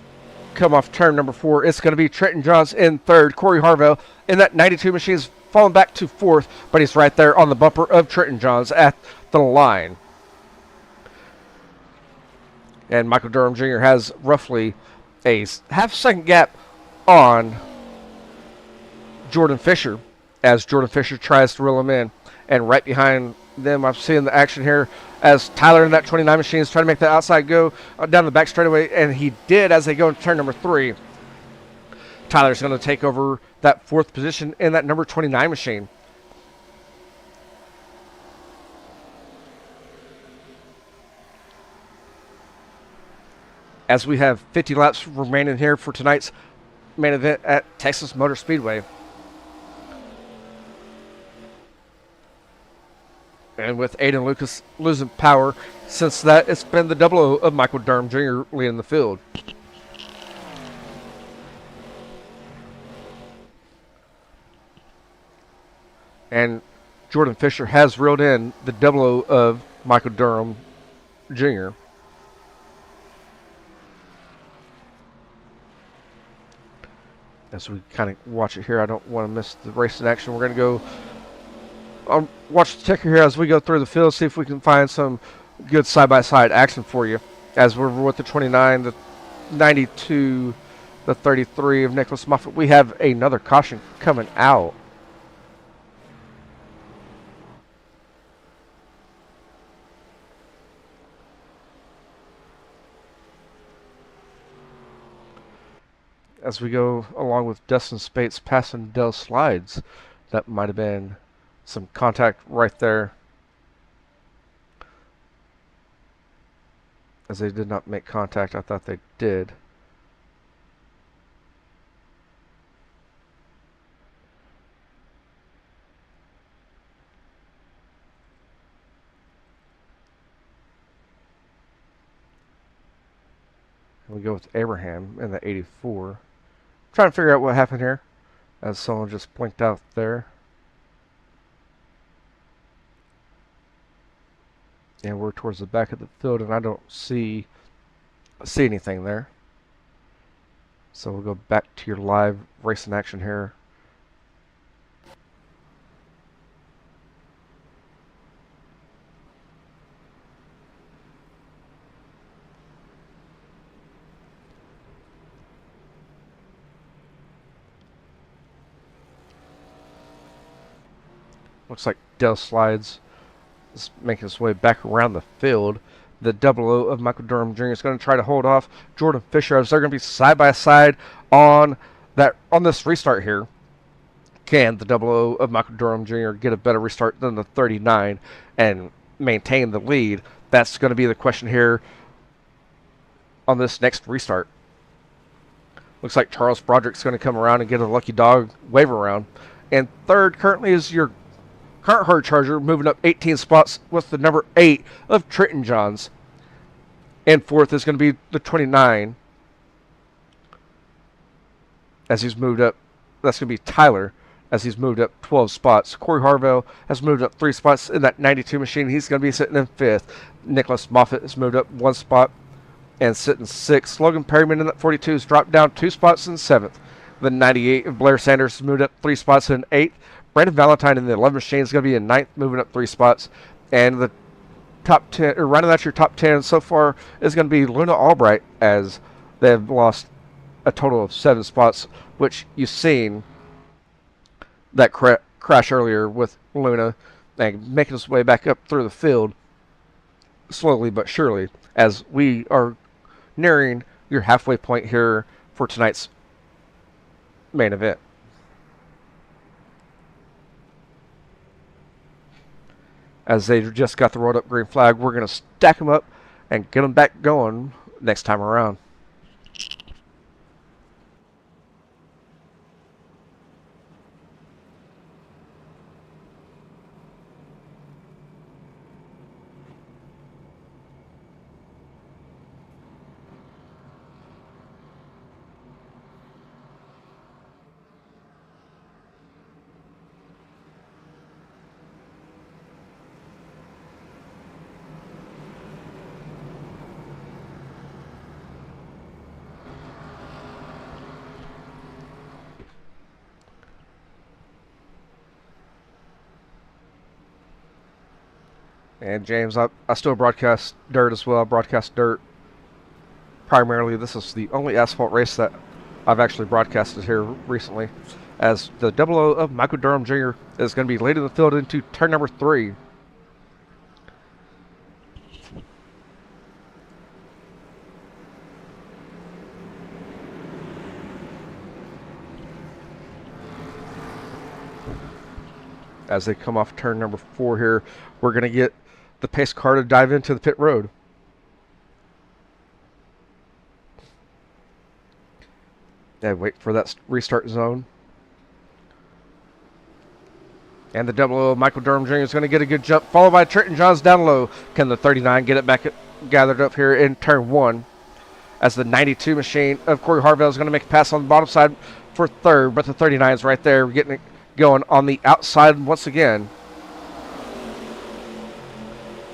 come off turn number 4, it's going to be Trenton Johnson in third. Corey Harvell in that 92 machine is falling back to 4th, but he's right there on the bumper of Trenton Johns at the line. And Michael Durham Jr. has roughly a half-second gap on Jordan Fisher as Jordan Fisher tries to reel him in. And right behind them, I'm seeing the action here as Tyler in that 29 machine is trying to make the outside go down the back straightaway, and he did as they go into turn number 3. Tyler's going to take over that 4th position in that number 29 machine. As we have 50 laps remaining here for tonight's main event at Texas Motor Speedway. And with Aiden Lucas losing power, since that it's been the 00 of Michael Durham Jr. leading the field. And Jordan Fisher has reeled in the 00 of Michael Durham Jr. As we kind of watch it here, I don't want to miss the race in action. We're going to go watch the ticker here as we go through the field, see if we can find some good side-by-side action for you. As we're with the 29, the 92, the 33 of Nicholas Moffitt, we have another caution coming out. As we go along with Dustin Spates passing Dell Slides, that might have been some contact right there, as they did not make contact. I thought they did. And we go with Abraham in the 84. Trying to figure out what happened here, as someone just blinked out there. And we're towards the back of the field, and I don't see anything there. So we'll go back to your live racing action here. Looks like Dell Slides is making his way back around the field. The 00 of Michael Durham Jr. is going to try to hold off Jordan Fisher, as they're going to be side by side on this restart here. Can the 00 of Michael Durham Jr. get a better restart than the 39 and maintain the lead? That's going to be the question here on this next restart. Looks like Charles Broderick's going to come around and get a lucky dog wave around. And third currently is your current hard charger, moving up 18 spots with the number 8 of Trenton Johns. And fourth is going to be the 29. As he's moved up, that's going to be Tyler, as he's moved up 12 spots. Corey Harvell has moved up 3 spots in that 92 machine. He's going to be sitting in 5th. Nicholas Moffitt has moved up 1 spot and sitting 6th. Logan Perryman in that 42 has dropped down 2 spots in 7th. The 98 of Blair Sanders has moved up 3 spots in 8th. Brandon Valentine in the 11 machine is going to be in 9th, moving up 3 spots. And the top 10, or running out your top 10 so far, is going to be Luna Albright, as they've lost a total of 7 spots, which you've seen that crash earlier with Luna and making his way back up through the field slowly but surely as we are nearing your halfway point here for tonight's main event. As they just got the rolled up green flag, we're going to stack them up and get them back going next time around. And James, I still broadcast dirt as well. I broadcast dirt primarily. This is the only asphalt race that I've actually broadcasted here recently, as the 00 of Michael Durham Jr. is going to be leading the field into turn number 3. As they come off turn number 4 here, we're going to get the pace car to dive into the pit road. And wait for that restart zone. And the 00 Michael Durham Jr. is going to get a good jump, followed by Trenton Johns down low. Can the 39 get it back gathered up here in turn 1? As the 92 machine of Corey Harvell is going to make a pass on the bottom side for third, but the 39 is right there getting it going on the outside once again.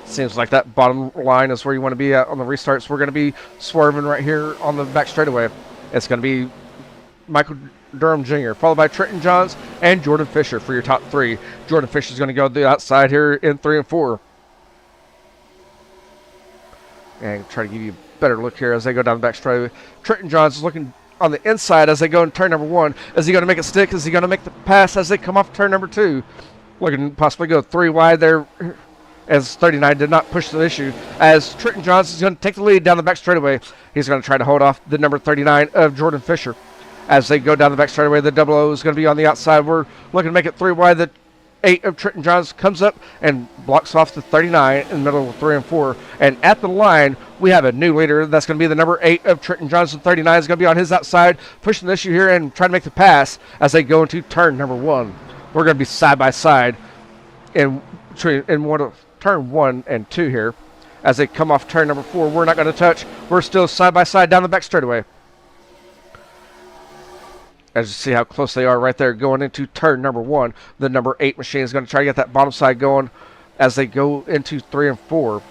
Seems like that bottom line is where you want to be at on the restarts. We're going to be swerving right here on the back straightaway. It's going to be Michael Durham Jr., followed by Trenton Johns and Jordan Fisher for your top 3. Jordan Fisher is going to go to the outside here in 3 and 4. And try to give you a better look here as they go down the back straightaway. Trenton Johns is looking on the inside as they go in turn number 1. Is he going to make it stick? Is he going to make the pass as they come off turn number 2? Looking to possibly go 3 wide there, as 39 did not push the issue. As Trenton Johns is going to take the lead down the back straightaway. He's going to try to hold off the number 39 of Jordan Fisher. As they go down the back straightaway, the 00 is going to be on the outside. We're looking to make it 3 wide. The 8 of Trenton Johns comes up and blocks off the 39 in the middle of 3 and 4. And at the line, we have a new leader. That's going to be the number 8 of Trenton Johns. The 39 is going to be on his outside, pushing the issue here and trying to make the pass as they go into turn number 1. We're going to be side by side in one of turn 1 and 2 here. As they come off turn number 4, we're not going to touch. We're still side by side down the back straightaway. As you see how close they are right there going into turn number 1. The number 8 machine is going to try to get that bottom side going as they go into 3 and 4.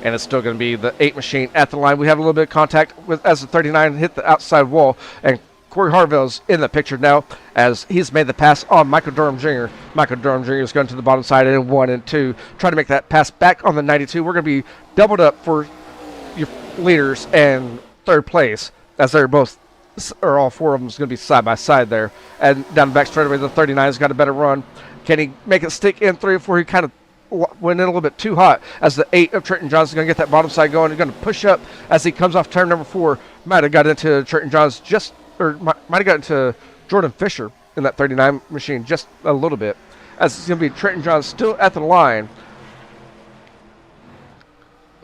And it's still going to be the 8 machine at the line. We have a little bit of contact with as the 39 hit the outside wall. And Corey Harvell's in the picture now as he's made the pass on Michael Durham Jr. Michael Durham Jr. is going to the bottom side in 1 and 2. Trying to make that pass back on the 92. We're going to be doubled up for your leaders and third place as they're both, or all 4 of them is going to be side by side there. And down the back straightaway, the 39's got a better run. Can he make it stick in 3 or 4? He kind of went in a little bit too hot as the 8 of Trenton Johns is going to get that bottom side going. He's going to push up as he comes off turn number 4. Might have got into Trenton Johns might have got into Jordan Fisher in that 39 machine just a little bit. As it's going to be Trenton Johns still at the line.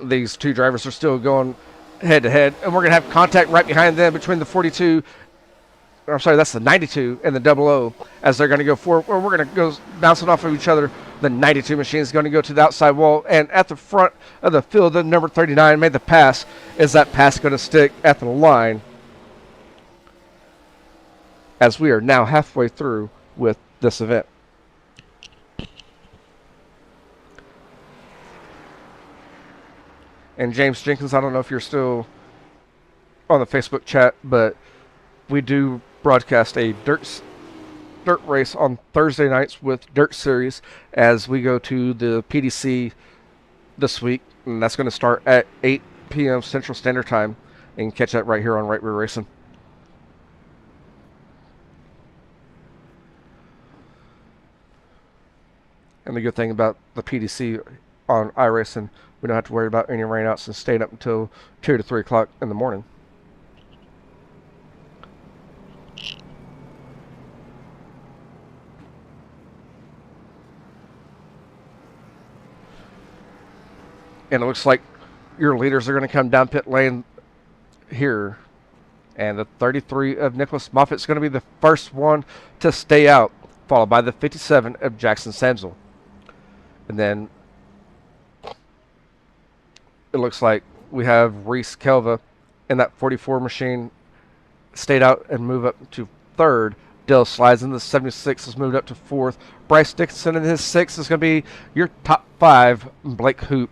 These 2 drivers are still going head to head, and we're going to have contact right behind them between the 42, I'm sorry, that's the 92 and the 00 as they're going to go forward, or we're going to go bouncing off of each other. The 92 machine is going to go to the outside wall, and at the front of the field, the number 39 made the pass. Is that pass going to stick at the line? As we are now halfway through with this event. And James Jenkins, I don't know if you're still on the Facebook chat, but we do broadcast a dirt race on Thursday nights with Dirt Series as we go to the PDC this week, and that's going to start at 8 p.m. Central Standard Time, and you can catch that right here on Right Rear Racing. And the good thing about the PDC on iRacing, we don't have to worry about any rainouts and staying up until 2 to 3 o'clock in the morning. And it looks like your leaders are going to come down pit lane here. And the 33 of Nicholas Moffitt is going to be the first one to stay out, followed by the 57 of Jackson Samsel. And then it looks like we have Reese Kelva in that 44 machine stayed out and move up to third. Dill Slides in the 76 has moved up to fourth. Bryce Dixon in his 6 is going to be your top 5. Blake Hoop,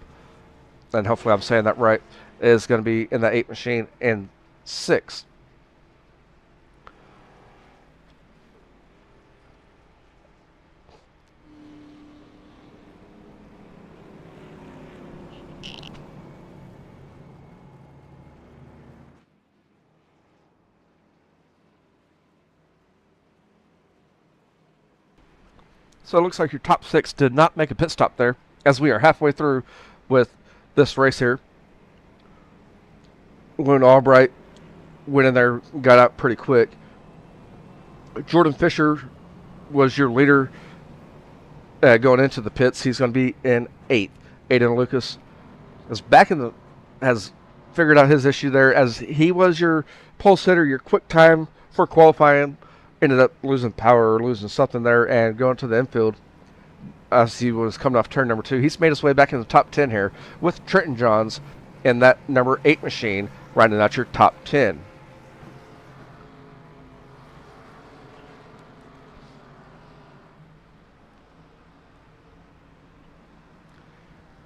and hopefully I'm saying that right, is going to be in the 8 machine in 6th. So it looks like your top 6 did not make a pit stop there, as we are halfway through with this race here. Lune Albright went in there, got out pretty quick. Jordan Fisher was your leader going into the pits. He's going to be in 8th. Aiden Lucas is back in the, has figured out his issue there, as he was your pole sitter, your quick time for qualifying. Ended up losing power or losing something there and going to the infield as he was coming off turn number 2. He's made his way back in the top 10 here with Trenton Johns in that number 8 machine, rounding out your top 10.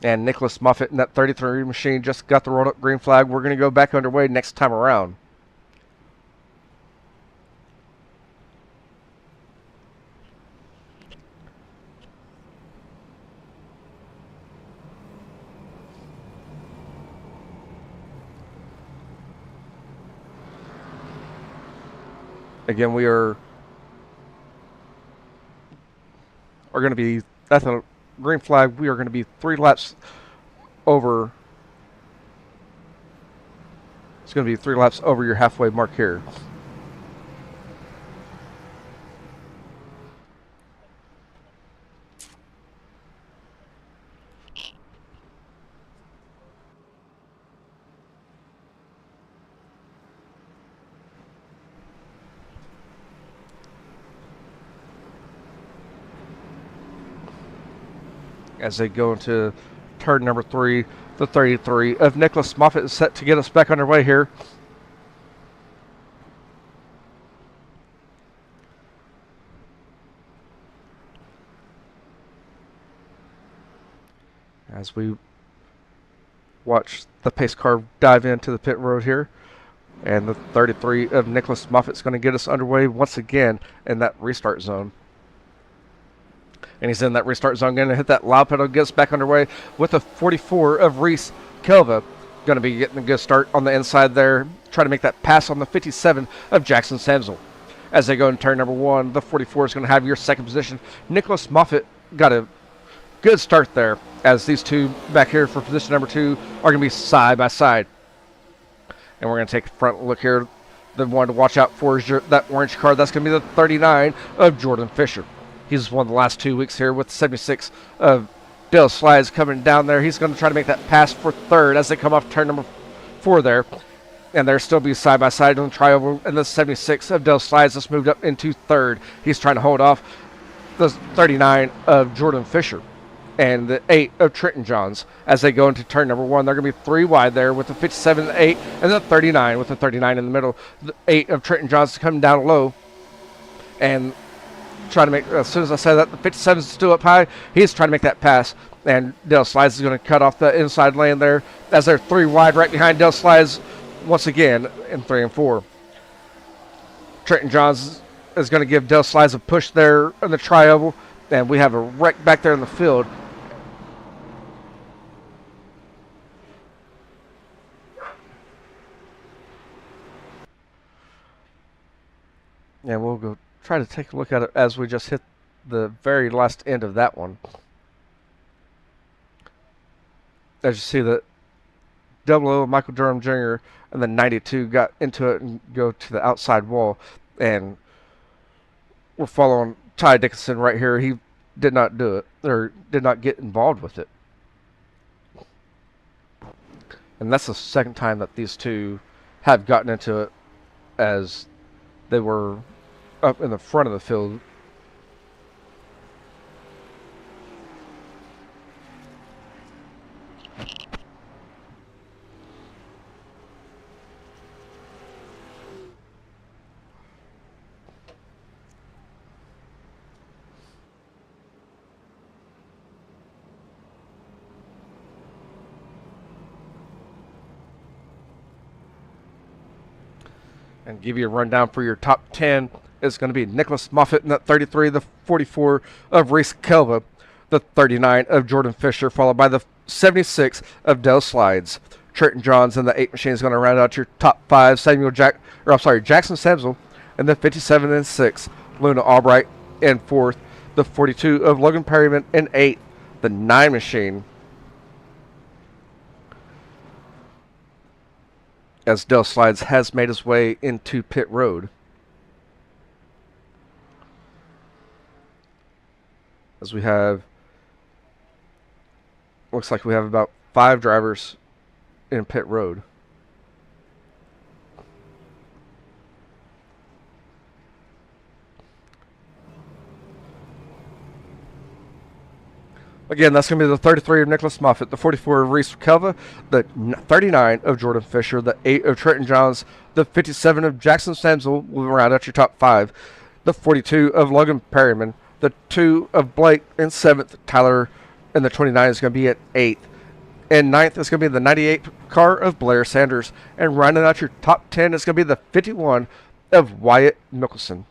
And Nicholas Moffitt in that 33 machine just got the rolled up green flag. We're going to go back underway next time around. Again, we are going to be at the green flag. We are going to be 3 laps over. It's going to be 3 laps over your halfway mark here. As they go into turn number 3, the 33 of Nicholas Moffitt is set to get us back underway here. As we watch the pace car dive into the pit road here. And the 33 of Nicholas Moffitt is going to get us underway once again in that restart zone. And he's in that restart zone, going to hit that loud pedal, get us back underway with the 44 of Reese Kelva. Going to be getting a good start on the inside there, try to make that pass on the 57 of Jackson Samsel. As they go in turn number 1, the 44 is going to have your second position. Nicholas Moffitt got a good start there, as these two back here for position number 2 are going to be side by side. And we're going to take a front look here. The one to watch out for is that orange car. That's going to be the 39 of Jordan Fisher. He's won the last 2 weeks here with 76 of Dale Slides coming down there. He's going to try to make that pass for third as they come off turn number 4 there. And they're still be side by side on the trioval. And the 76 of Dale Slides just moved up into third. He's trying to hold off the 39 of Jordan Fisher and the 8 of Trenton Johns. As they go into turn number 1, they're going to be 3 wide there with the 57, the 8, and the 39 with the 39 in the middle. The 8 of Trenton Johns coming down low and trying to make, as soon as I said that, the 57 is still up high. He's trying to make that pass, and Dale Slides is going to cut off the inside lane there as they're 3 wide right behind Dale Slides once again in 3 and 4. Trenton Johns is going to give Dale Slides a push there in the trioval, and we have a wreck back there in the field. And we'll go try to take a look at it as we just hit the very last end of that one. as you see that 00 Michael Durham Jr. and the 92 got into it and go to the outside wall, and we're following Ty Dickinson right here. He did not do it, or did not get involved with it. And that's the second time that these two have gotten into it, as they were up in the front of the field. And give you a rundown for your top 10. It's going to be Nicholas Moffitt in that 33, the 44 of Reese Kelva, the 39 of Jordan Fisher, followed by the 76 of Dell Slides. Trenton Johns and the 8 machine is going to round out your top 5. Jackson Samsel in the 57 and 6. Luna Albright in 4th. The 42 of Logan Perryman in 8th. The 9 machine, as Dell Slides has made his way into pit road. As we have, looks like we have about 5 drivers in pit road. Again, that's going to be the 33 of Nicholas Moffitt, the 44 of Reese Kelva, the 39 of Jordan Fisher, the 8 of Trenton Johns, the 57 of Jackson Samsel will round out your top 5, the 42 of Logan Perryman, the 2 of Blake in 7th, Tyler, and the 29 is going to be at 8th. And 9th is going to be the 98 car of Blair Sanders. And rounding out your top 10 is going to be the 51 of Wyatt Mickelson.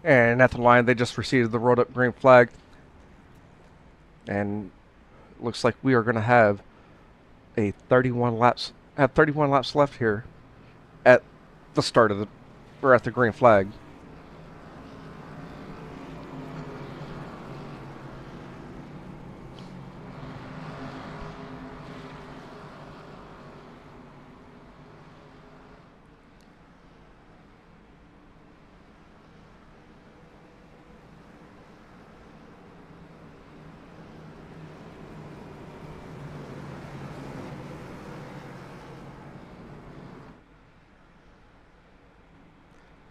And at the line, they just received the rolled up green flag. And looks like we are going to have 31 laps left here at the start of at the green flag.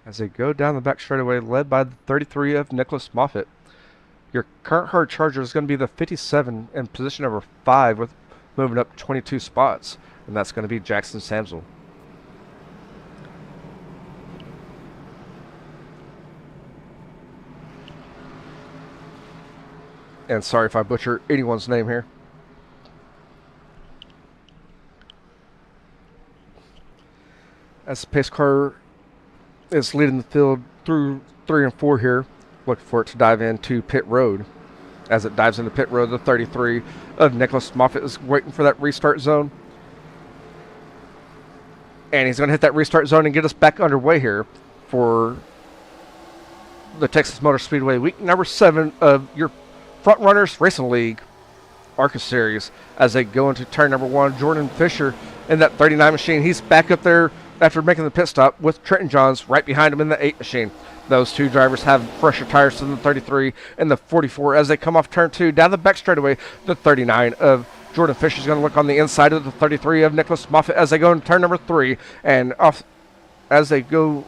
As they go down the back straightaway, led by the 33 of Nicholas Moffitt. Your current hard charger is going to be the 57 in position number 5, with moving up 22 spots, and that's going to be Jackson Samsel. And sorry if I butcher anyone's name here. As the pace car is leading the field through 3 and 4 here, looking for it to dive into pit road. As it dives into pit road, the 33 of Nicholas Moffitt is waiting for that restart zone. And he's going to hit that restart zone and get us back underway here for the Texas Motor Speedway week number 7 of your Front Runners Racing League ARCA Series. As they go into turn number 1, Jordan Fisher in that 39 machine. He's back up there after making the pit stop with Trenton Johns right behind him in the 8 machine. Those two drivers have fresher tires than the 33 and the 44 as they come off turn 2 down the back straightaway. The 39 of Jordan Fisher is going to look on the inside of the 33 of Nicholas Moffitt as they go into turn number 3, and off as they go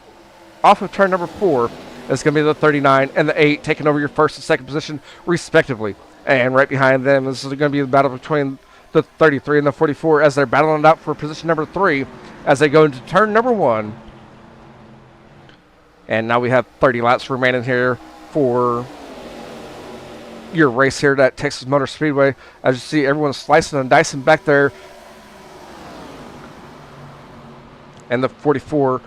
off of turn number 4 is going to be the 39 and the 8, taking over your first and second position, respectively. And right behind them is going to be the battle between the 33 and the 44 as they're battling it out for position number 3 as they go into turn number 1. And now we have 30 laps remaining here for your race here at Texas Motor Speedway. As you see, everyone's slicing and dicing back there. And the 44,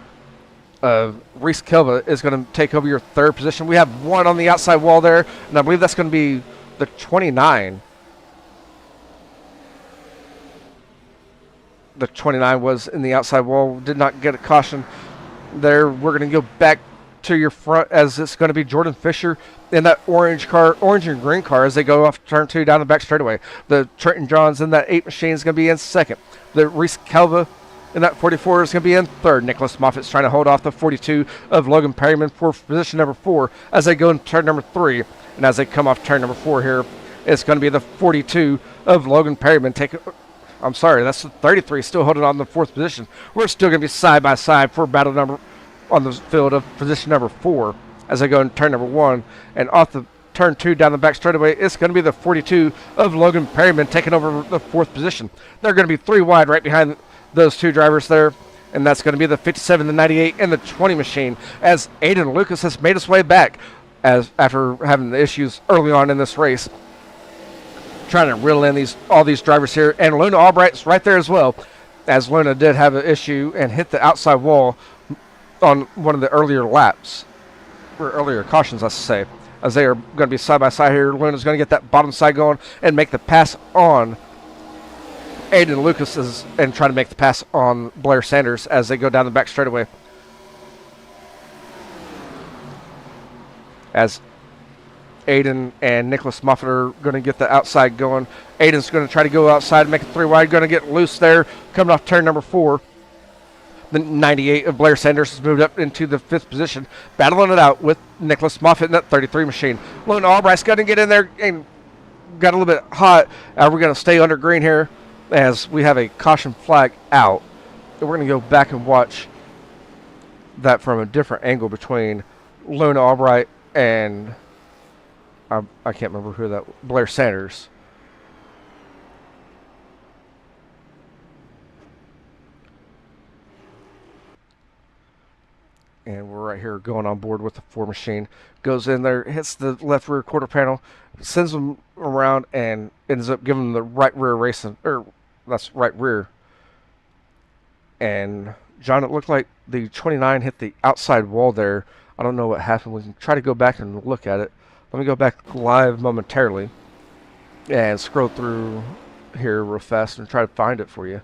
Reese Kelva, is going to take over your third position. We have one on the outside wall there, and I believe that's going to be the 29. The 29 was in the outside wall, did not get a caution there. We're going to go back to your front as it's going to be Jordan Fisher in that orange and green car as they go off turn 2 down the back straightaway. The Trenton Johns in that 8 machine is going to be in second. The Reese Kelva in that 44 is going to be in third. Nicholas Moffitt's trying to hold off the 42 of Logan Perryman for position number 4 as they go into turn number 3. And as they come off turn number 4 here, it's going to be the 42 of Logan Perryman taking. I'm sorry, that's the 33 still holding on the 4th position. We're still going to be side by side for battle number on the field of position number 4 as they go into turn number 1. And off the turn 2 down the back straightaway, it's going to be the 42 of Logan Perryman taking over the 4th position. They're going to be 3 wide right behind those 2 drivers there. And that's going to be the 57, the 98, and the 20 machine as Aiden Lucas has made his way back as after having the issues early on in this race. Trying to reel in all these drivers here, and Luna Albright's right there as well, as Luna did have an issue and hit the outside wall on one of the earlier laps, or earlier cautions, I should say, as they are going to be side by side here. Luna's going to get that bottom side going and make the pass on Aiden Lucas and try to make the pass on Blair Sanders as they go down the back straightaway. As Aiden and Nicholas Moffitt are going to get the outside going. Aiden's going to try to go outside and make it 3 wide. Going to get loose there coming off turn number 4. The 98 of Blair Sanders has moved up into the 5th position, battling it out with Nicholas Moffitt in that 33 machine. Luna Albright's going to get in there and got a little bit hot. We're going to stay under green here as we have a caution flag out. And we're going to go back and watch that from a different angle between Luna Albright and I can't remember who that, Blair Sanders. And we're right here going on board with the 4 machine. Goes in there, hits the left rear quarter panel, sends them around, and ends up giving them the right rear racing, or that's right rear. And John, it looked like the 29 hit the outside wall there. I don't know what happened. We can try to go back and look at it. Let me go back live momentarily and scroll through here real fast and try to find it for you.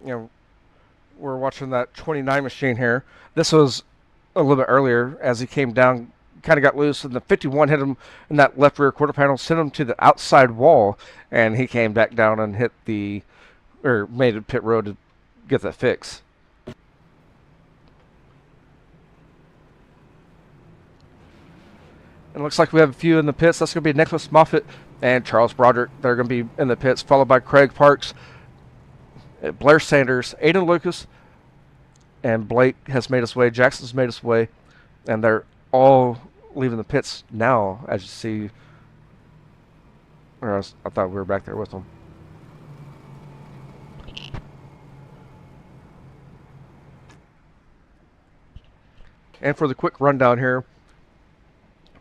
You know, we're watching that 29 machine here. This was a little bit earlier as he came down, kind of got loose, and the 51 hit him in that left rear quarter panel, sent him to the outside wall, and he came back down and hit made a pit road to get that fix. And it looks like we have a few in the pits. That's going to be Nicholas Moffitt and Charles Broderick. They're going to be in the pits, followed by Craig Parks, Blair Sanders, Aiden Lucas, and Blake has made his way. Jackson's made his way, and they're all leaving the pits now, as you see. I thought we were back there with them. And for the quick rundown here,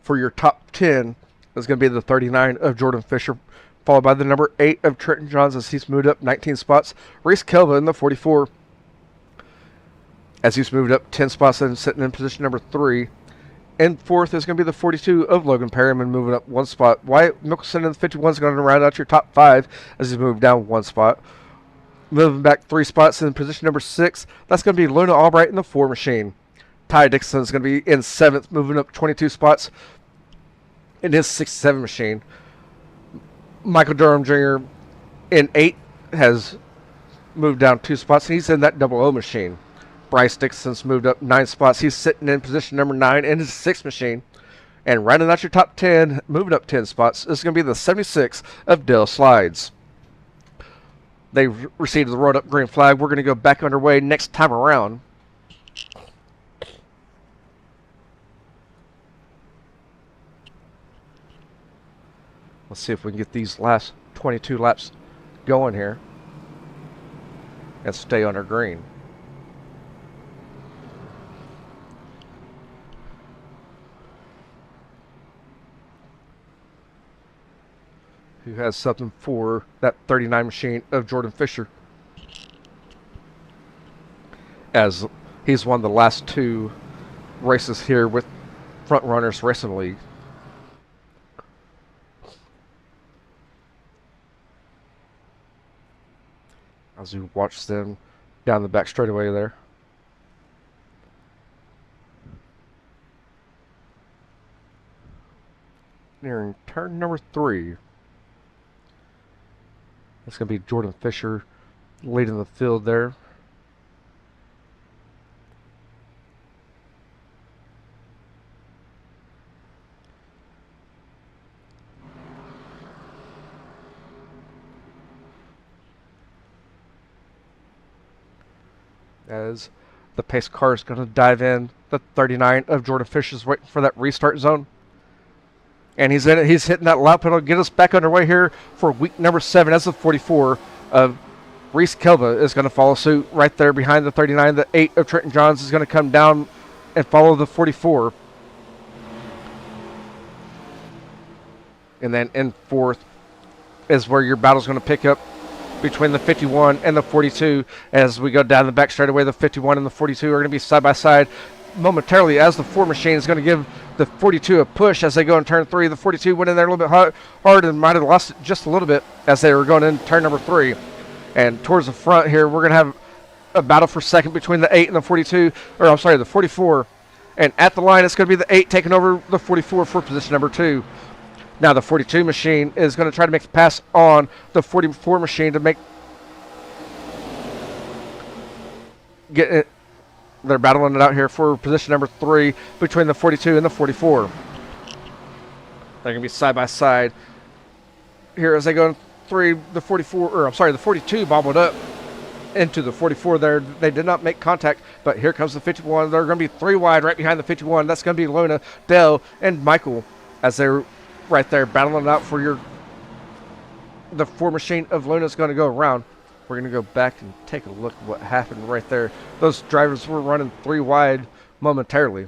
for your top 10 is going to be the 39 of Jordan Fisher, followed by the number 8 of Trenton Johns as he's moved up 19 spots. Reese Kelva in the 44 as he's moved up 10 spots and sitting in position number 3. And 4th is going to be the 42 of Logan Perryman, moving up 1 spot. Wyatt Mickelson in the 51 is going to round out your top 5 as he's moved down 1 spot. Moving back 3 spots in position number 6, that's going to be Luna Albright in the 4 machine. Ty Dixon is going to be in 7th, moving up 22 spots in his 67 machine. Michael Durham Jr. in 8th has moved down 2 spots, and he's in that 00 machine. Bryce Dixon's moved up 9 spots. He's sitting in position number 9 in his 6th machine. And rounding out your top 10, moving up 10 spots, this is going to be the 76 of Dale Slides. They received the rolled up green flag. We're going to go back underway next time around. Let's see if we can get these last 22 laps going here and stay under green. Who has something for that 39 machine of Jordan Fisher, as he's won the last 2 races here with Front Runners Racing League. As you watch them down the back straightaway there. Nearing turn number 3. It's going to be Jordan Fisher leading the field there. As the pace car is going to dive in, the 39 of Jordan Fisher's waiting for that restart zone. And he's in it. He's hitting that loud pedal. Get us back underway here for week number 7. As the 44 of Reese Kelva is going to follow suit right there behind the 39. The 8 of Trenton Johns is going to come down and follow the 44. And then in 4th is where your battle's going to pick up between the 51 and the 42. As we go down the back straightaway, the 51 and the 42 are going to be side by side momentarily, as the 4 machine is going to give the 42 a push as they go in turn 3. The 42 went in there a little bit hard and might have lost it just a little bit as they were going in turn number 3. And towards the front here, we're going to have a battle for second between the 8 and the 42, or I'm sorry, the 44. And at the line, it's going to be the 8 taking over the 44 for position number 2. Now the 42 machine is going to try to make the pass on the 44 machine to get it. They're battling it out here for position number 3 between the 42 and the 44. They're going to be side by side here as they go in 3. The 44, or I'm sorry, the 42 bobbled up into the 44 there. They did not make contact, but here comes the 51. They're going to be 3 wide right behind the 51. That's going to be Luna, Dell, and Michael as they're right there battling it out for the 4 machine of Luna is going to go around. We're going to go back and take a look at what happened right there. Those drivers were running 3 wide momentarily.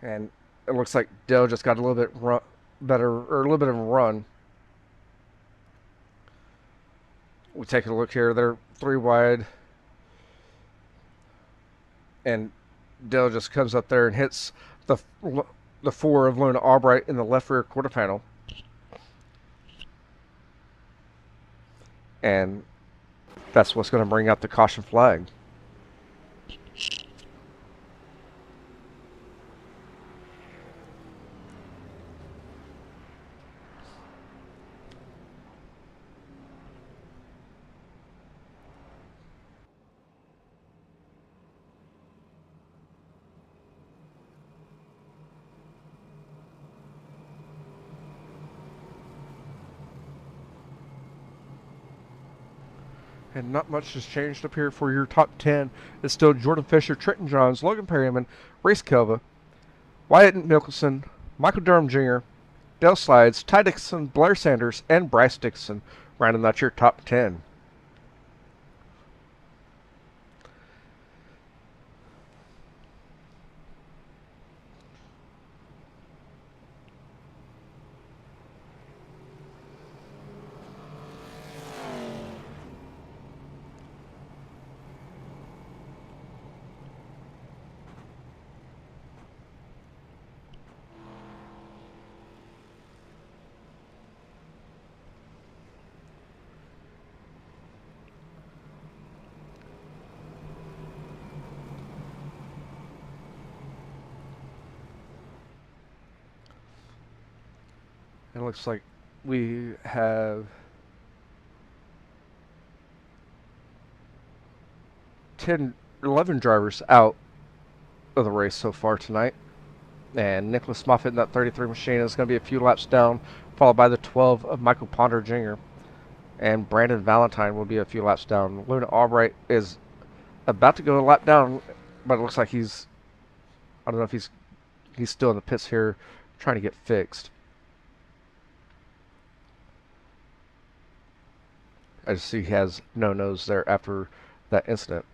And it looks like Dell just got a little bit better, or a little bit of a run. We take a look here. They're 3 wide. And Dell just comes up there and hits the 4 of Luna Albright in the left rear quarter panel. And that's what's going to bring out the caution flag. And not much has changed up here for your top 10. It's still Jordan Fisher, Trenton Johns, Logan Perryman, Reese Kelva, Wyatt Mickelson, Michael Durham Jr., Dale Slides, Ty Dixon, Blair Sanders, and Bryce Dixon, rounding out your top 10. It looks like we have 11 drivers out of the race so far tonight. And Nicholas Moffitt in that 33 machine is going to be a few laps down, followed by the 12 of Michael Ponder Jr. And Brandon Valentine will be a few laps down. Luna Albright is about to go a lap down, but it looks like he's, I don't know if he's still in the pits here trying to get fixed. I just see he has no-nos there after that incident.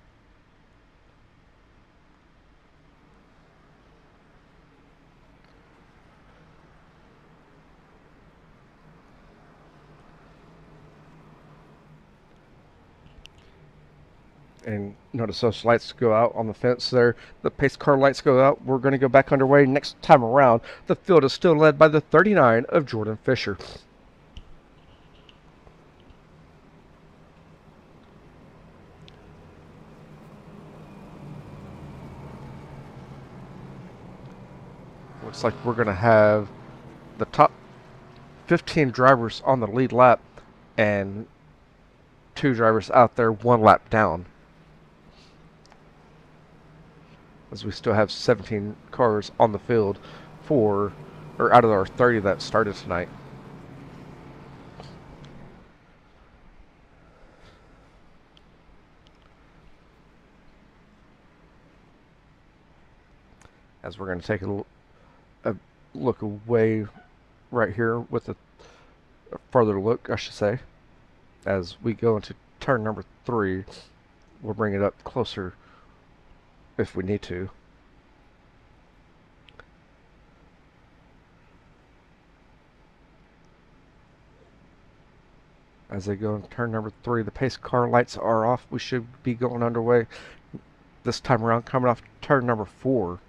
And notice those lights go out on the fence there. The pace car lights go out. We're going to go back underway next time around. The field is still led by the 39 of Jordan Fisher. Looks like we're going to have the top 15 drivers on the lead lap and 2 drivers out there 1 lap down, as we still have 17 cars on the field out of our 30 that started tonight. As we're going to take a look away right here with a further look, I should say, as we go into turn number 3. We'll bring it up closer if we need to. As they go in turn number 3, the pace car lights are off. We should be going underway this time around, coming off turn number 4.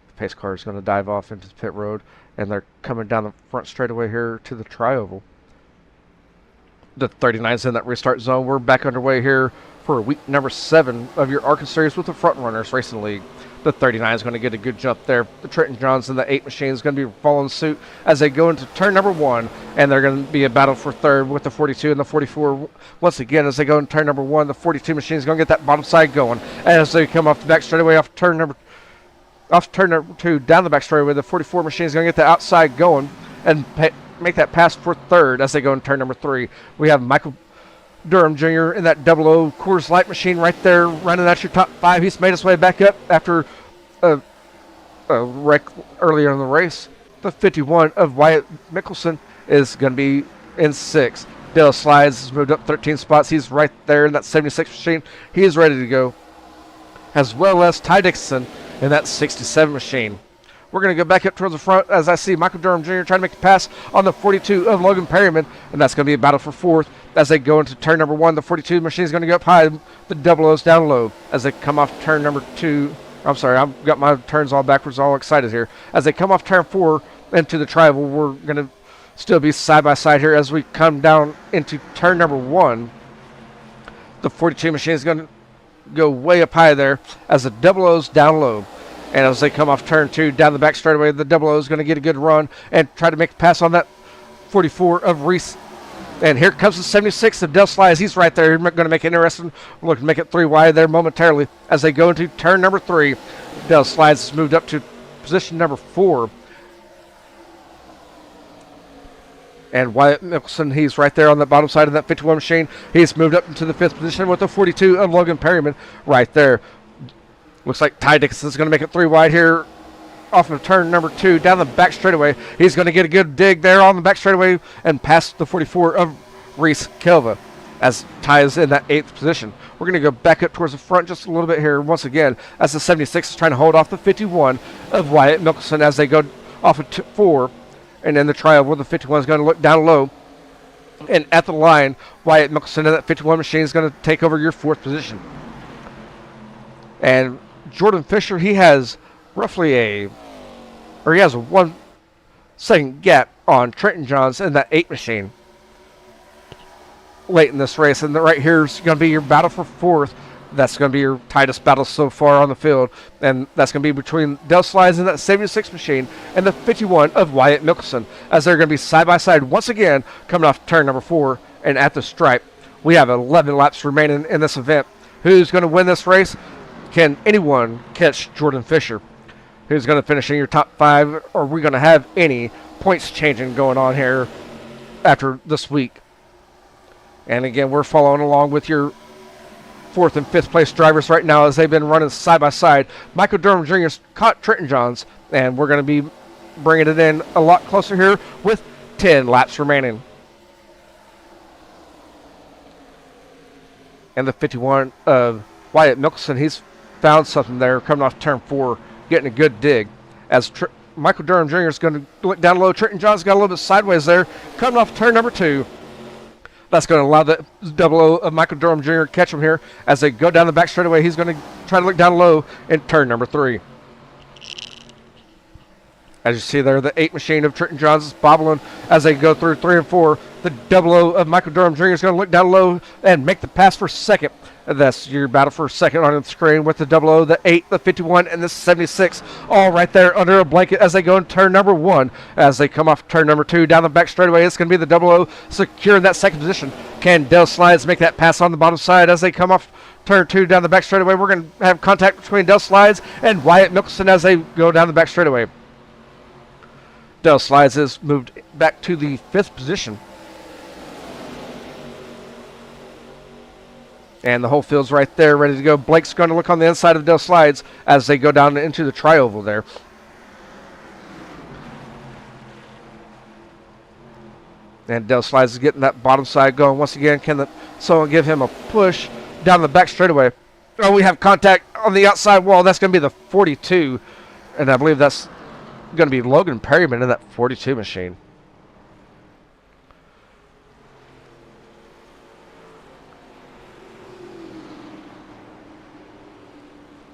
The pace car is going to dive off into the pit road, and they're coming down the front straightaway here to the tri-oval. The 39's in that restart zone. We're back underway here for week number 7 of your ARCA Series with the Front Runners Racing League. The 39 is going to get a good jump there. The Trenton Johns and the 8 machine is going to be following suit as they go into turn number 1, and they're going to be a battle for third with the 42 and the 44. Once again, as they go into turn number 1, the 42 machine is going to get that bottom side going. And as they come off the back straightaway off turn number 2 down the back straightaway, the 44 machine is going to get the outside going and make that pass for third as they go in turn number 3. We have Michael Durham Jr. in that 00 Coors Light machine right there running at your top 5. He's made his way back up after a wreck earlier in the race. The 51 of Wyatt Mickelson is going to be in 6th. Dale Slides has moved up 13 spots. He's right there in that 76 machine. He is ready to go, as well as Ty Dixon in that 67 machine. We're going to go back up towards the front as I see Michael Durham Jr. trying to make a pass on the 42 of Logan Perryman, and that's going to be a battle for 4th as they go into turn number 1. The 42 machine is going to go up high, the 00's down low as they come off turn number 2. I'm sorry, I've got my turns all backwards, all excited here. As they come off turn 4 into the tri-oval, we're going to still be side by side here as we come down into turn number 1. The 42 machine is going to go way up high there as the 00's down low. And as they come off turn 2 down the back straightaway, the 00 is going to get a good run and try to make a pass on that 44 of Reese. And here comes the 76 of Del Slides. He's right there. Going to make it interesting. Look, make it 3 wide there momentarily as they go into turn number 3. Del Slides has moved up to position number 4. And Wyatt Mickelson, he's right there on the bottom side of that 51 machine. He's moved up into the 5th position with the 42 of Logan Perryman right there. Looks like Ty Dixon is going to make it 3 wide here off of turn number 2 down the back straightaway. He's going to get a good dig there on the back straightaway and pass the 44 of Reese Kelva as Ty is in that 8th position. We're going to go back up towards the front just a little bit here once again as the 76 is trying to hold off the 51 of Wyatt Mickelson as they go off of 4. And then the trial where the 51 is going to look down low. And at the line, Wyatt Mickelson in that 51 machine is going to take over your 4th position. And Jordan Fisher, he has roughly he has a 1 second gap on Trenton Johns in that 8 machine late in this race. And right here is going to be your battle for 4th That's going to be your tightest battle so far on the field, and that's going to be between Dell Slides in that 76 machine and the 51 of Wyatt Mickelson, as they're going to be side by side once again coming off turn number 4 and at the stripe. We have 11 laps remaining in this event. Who's going to win this race? Can anyone catch Jordan Fisher? Who's going to finish in your top 5? Or are we going to have any points changing going on here after this week? And again, we're following along with your 4th and 5th place drivers right now as they've been running side by side. Michael Durham Jr.'s caught Trenton Johns, and we're going to be bringing it in a lot closer here with 10 laps remaining. And the 51 of Wyatt Mickelson, he's found something there coming off turn 4, getting a good dig. As Michael Durham Jr. is going to look down low. Trenton Johns got a little bit sideways there, coming off turn number 2. That's going to allow the 00 of Michael Durham Jr. to catch him here as they go down the back straightaway. He's going to try to look down low in turn number 3. As you see there, the 8 machine of Trenton Johns is bobbling as they go through 3 and 4. The 00 of Michael Durham Jr. is going to look down low and make the pass for second. That's your battle for second on the screen with the 00, the 8, the 51, and the 76, all right there under a blanket as they go in turn number 1. As they come off turn number 2 down the back straightaway, it's going to be the 00 securing that second position. Can Dell Slides make that pass on the bottom side as they come off turn 2 down the back straightaway? We're going to have contact between Dell Slides and Wyatt Mickelson as they go down the back straightaway. Dell Slides is moved back to the 5th position. And the whole field's right there, ready to go. Blake's going to look on the inside of Dell Slides as they go down into the tri-oval there. And Dell Slides is getting that bottom side going. Once again, can someone give him a push down the back straightaway? Oh, we have contact on the outside wall. That's going to be the 42. And I believe that's going to be Logan Perryman in that 42 machine.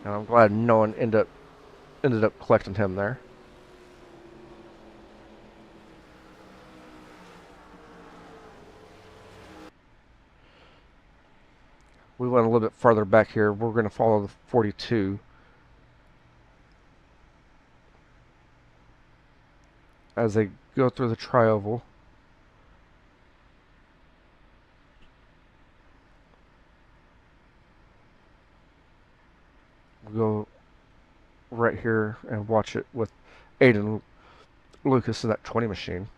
And I'm glad no one ended up collecting him there. We went a little bit farther back here. We're going to follow the 42. As they go through the tri-oval. We'll go right here and watch it with Aiden Lucas in that 20 machine.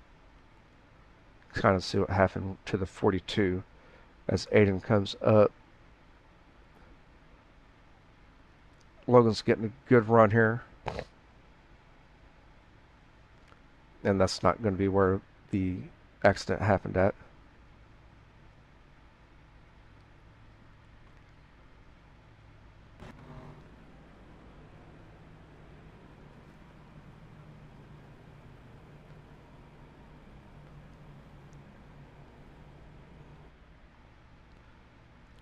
Kind of see what happened to the 42 as Aiden comes up. Logan's getting a good run here. And that's not going to be where the accident happened at.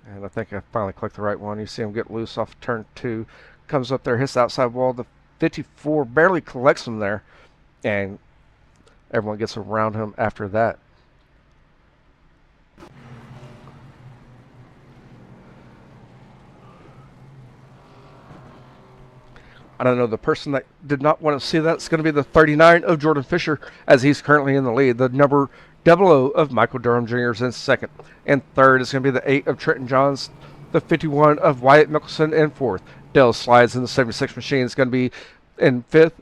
And I think I finally clicked the right one. You see him get loose off turn 2. Comes up there, hits the outside wall. The 54 barely collects him there. And everyone gets around him after that. I don't know, the person that did not want to see that is going to be the 39 of Jordan Fisher as he's currently in the lead. The number 00 of Michael Durham Jr. is in second. And third is going to be the 8 of Trenton Johns. The 51 of Wyatt Mickelson in fourth. Dell Slides in the 76 machine is going to be in fifth.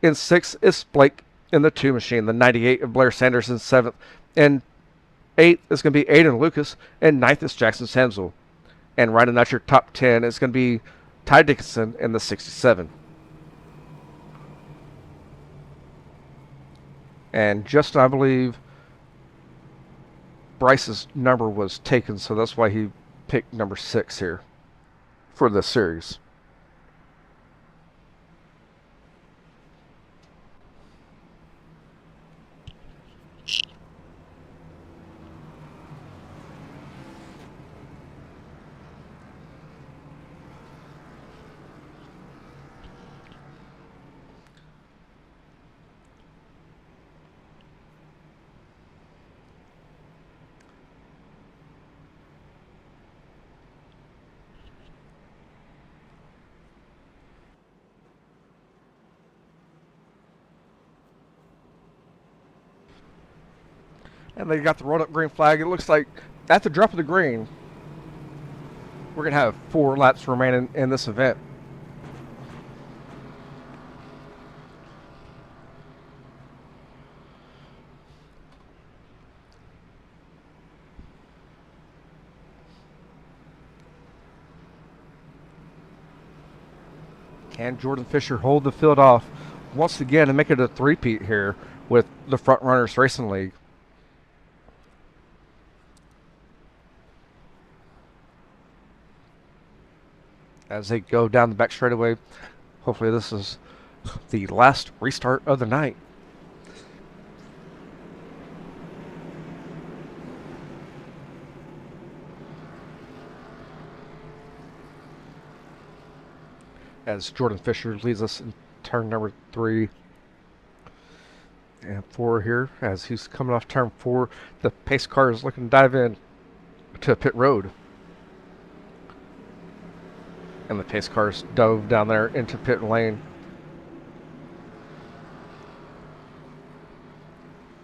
In sixth is Blake in the 2 machine. The 98 of Blair Sanders in seventh. And eighth is going to be Aiden Lucas. And ninth is Jackson Samsel. And rounding out your top 10 is going to be Ty Dickinson in the 67. And Justin, I believe, Bryce's number was taken, so that's why he picked number 6 here for this series. And they got the rolled up green flag. It looks like at the drop of the green, we're going to have 4 laps remaining in this event. Can Jordan Fisher hold the field off once again and make it a three-peat here with the Front Runners Racing League? As they go down the back straightaway, hopefully this is the last restart of the night. As Jordan Fisher leads us in turn number 3 and 4 here. As he's coming off turn 4, the pace car is looking to dive in to pit road. And the pace cars dove down there into pit lane.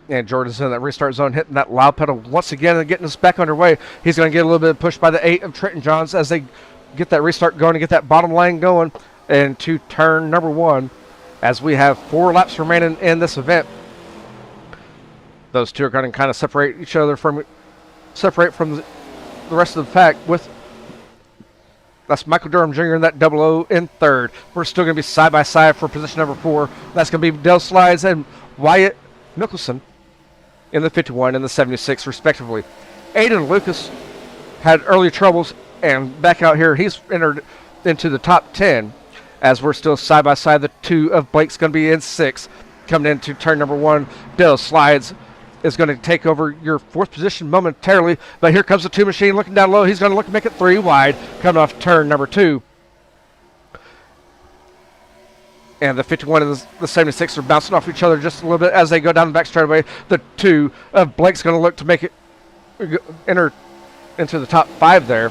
And Jordan's in that restart zone, hitting that loud pedal once again and getting us back underway. He's going to get a little bit of push by the 8 of Trenton Johns as they get that restart going and get that bottom lane going into turn number 1 as we have 4 laps remaining in this event. Those two are going to kind of separate each other from the rest of the pack with that's Michael Durham Jr. in that 00 in 3rd. We're still going to be side by side for position number 4. That's going to be Dale Slides and Wyatt Mickelson in the 51 and the 76 respectively. Aiden Lucas had early troubles and back out here he's entered into the top 10 as we're still side by side. The 2 of Blake's going to be in 6th. Coming into turn number 1, Dale Slides is going to take over your 4th position momentarily, but here comes the 2 machine looking down low. He's going to look to make it 3 wide coming off turn number 2. And the 51 and the 76 are bouncing off each other just a little bit as they go down the back straightaway. The 2 of Blake's going to look to make it enter into the top 5 there.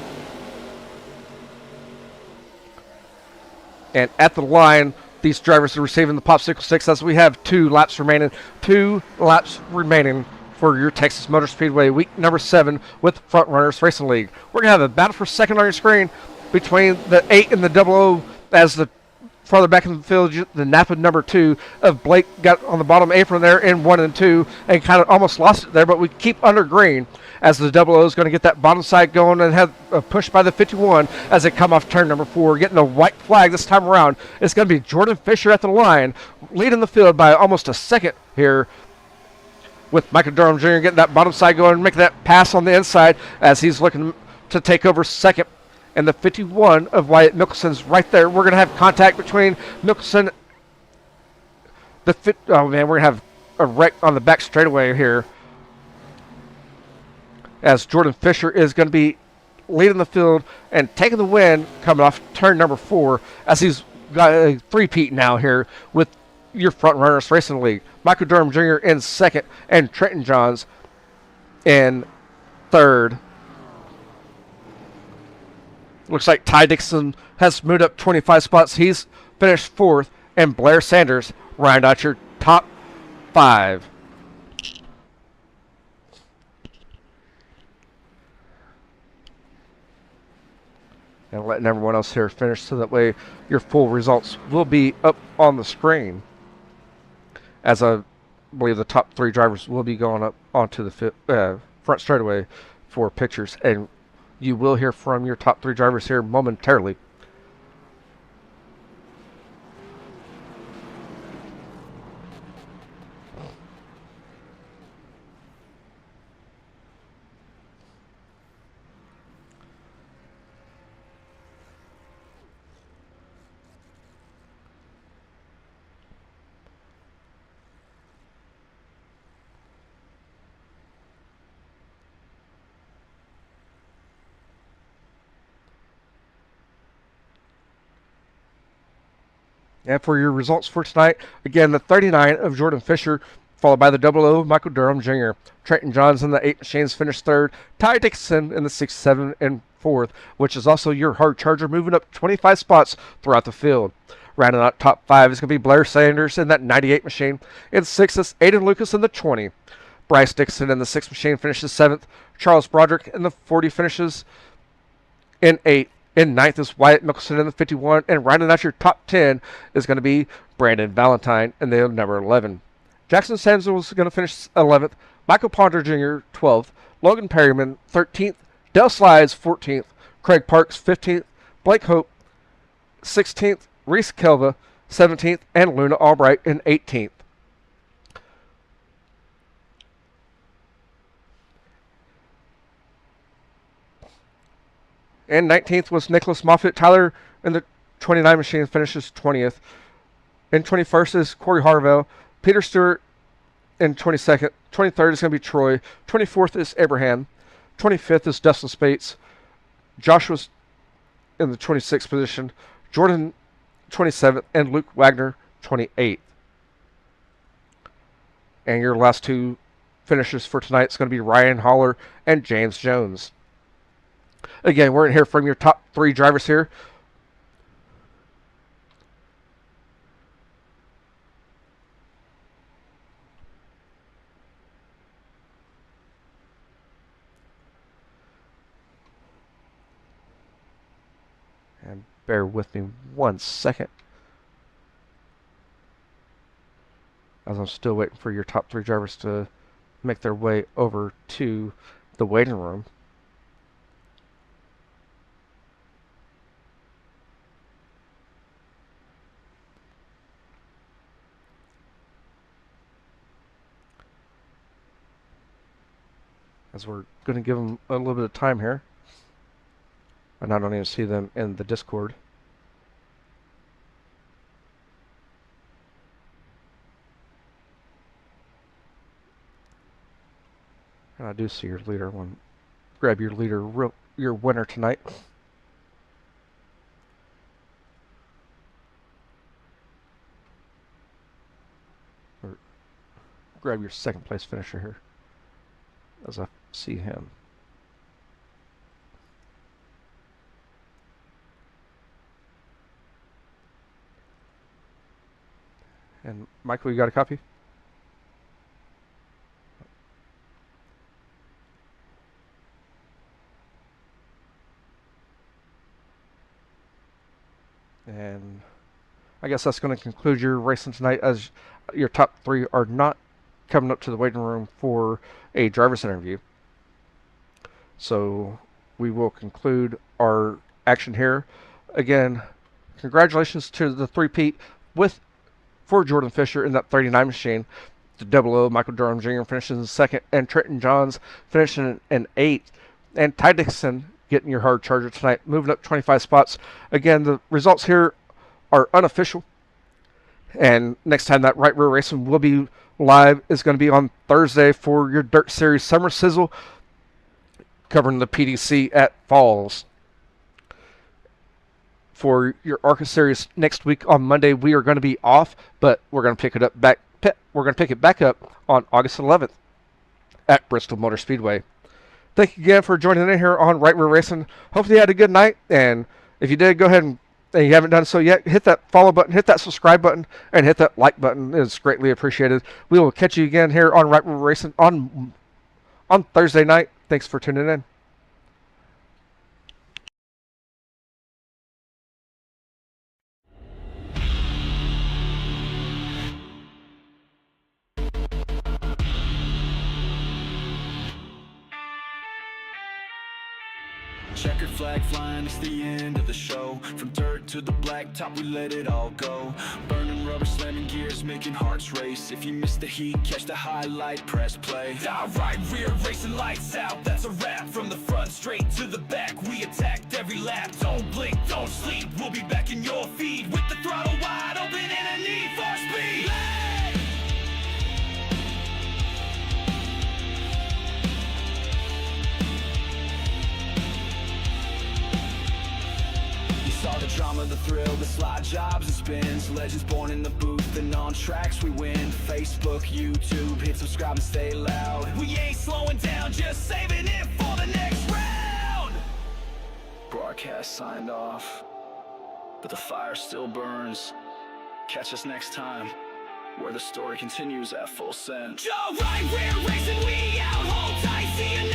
And at the line, these drivers are receiving the popsicle sticks as we have 2 laps remaining. 2 laps remaining for your Texas Motor Speedway week number 7 with Front Runners Racing League. We're going to have a battle for second on your screen between the 8 and the 00 as the farther back in the field, the Napa number 2 of Blake got on the bottom apron there in 1 and 2 and kind of almost lost it there, but we keep under green as the 00 is going to get that bottom side going and have a push by the 51 as they come off turn number 4, getting a white flag this time around. It's going to be Jordan Fisher at the line, leading the field by almost a second here with Michael Durham Jr. getting that bottom side going and making that pass on the inside as he's looking to take over second. And the 51 of Wyatt Mickelson's right there. We're going to have contact between Mickelson. Oh, man, we're going to have a wreck on the back straightaway here as Jordan Fisher is going to be leading the field and taking the win coming off turn number 4 as he's got a three-peat now here with your Front Runners Racing League. Michael Durham Jr. in 2nd and Trenton Johns in 3rd. Looks like Ty Dixon has moved up 25 spots. He's finished 4th, and Blair Sanders round out your top 5. And letting everyone else here finish so that way your full results will be up on the screen. As I believe the top 3 drivers will be going up onto the front straightaway for pictures, and you will hear from your top 3 drivers here momentarily. And for your results for tonight, again, the 39 of Jordan Fisher, followed by the 00 of Michael Durham Jr. Trenton Johns in the 8 machines finished 3rd. Ty Dixon in the 6, 7, and 4th, which is also your hard charger, moving up 25 spots throughout the field. Rounding out top 5 is going to be Blair Sanders in that 98 machine. In 6th is Aiden Lucas in the 20. Bryce Dixon in the 6 machine finishes 7th. Charles Broderick in the 40 finishes in 8th. In 9th is Wyatt Mickelson in the 51. And rounding out your top 10 is going to be Brandon Valentine in the number 11. Jackson Samuel is going to finish 11th. Michael Ponder Jr. 12th. Logan Perryman 13th. Dale Slides 14th. Craig Parks 15th. Blake Hope 16th. Reese Kelva 17th. And Luna Albright in 18th. And 19th was Nicholas Moffitt. Tyler in the 29 machine finishes 20th. In 21st is Corey Harvell. Peter Stewart in 22nd. 23rd is going to be Troy. 24th is Abraham. 25th is Dustin Spates. Joshua's in the 26th position. Jordan 27th. And Luke Wagner 28th. And your last two finishers for tonight is going to be Ryan Holler and James Jones. Again, we're going to hear from your top 3 drivers here. And bear with me 1 second, as I'm still waiting for your top 3 drivers to make their way over to the waiting room. As we're going to give them a little bit of time here. And I don't even see them in the Discord. And I do see your leader. Grab your leader, your winner tonight. Or grab your second place finisher here, as I see him. And Michael, you got a copy? And I guess that's going to conclude your racing tonight, as your top 3 are not coming up to the waiting room for a driver's interview. So we will conclude our action here. Again, congratulations to the 3-peat for Jordan Fisher in that 39 machine. The 00 Michael Durham Jr. finishes in 2nd, and Trenton Johns finishing in 8th. And Ty Dixon getting your hard charger tonight, moving up 25 spots. Again, the results here are unofficial. And next time that right rear racing will be live is going to be on Thursday for your Dirt Series Summer Sizzle, covering the PDC at Falls. For your ARCA Series next week on Monday, we are going to be off, but we're going to pick it back up on August 11th at Bristol Motor Speedway. Thank you again for joining in here on Right Rear Racing. Hopefully you had a good night, and if you did, go ahead and you haven't done so yet, hit that follow button, hit that subscribe button, and hit that like button. It's greatly appreciated. We will catch you again here on Right Rear Racing on Thursday night. Thanks for tuning in. Checkered flag flying, it's the end of the show. From dirt to the blacktop, we let it all go. Burning rubber, slamming gears, making hearts race. If you miss the heat, catch the highlight, press play. Right rear racing, lights out, that's a wrap. From the front straight to the back, we attacked every lap. Don't blink, don't sleep, we'll be back in your feed with the throttle wide open and a need for speed. Saw the drama, the thrill, the slide jobs and spins. Legends born in the booth and on tracks we win. Facebook, YouTube, hit subscribe and stay loud. We ain't slowing down, just saving it for the next round. Broadcast signed off, but the fire still burns. Catch us next time where the story continues at full send. Joe, right rear racing, we out, hold tight, see you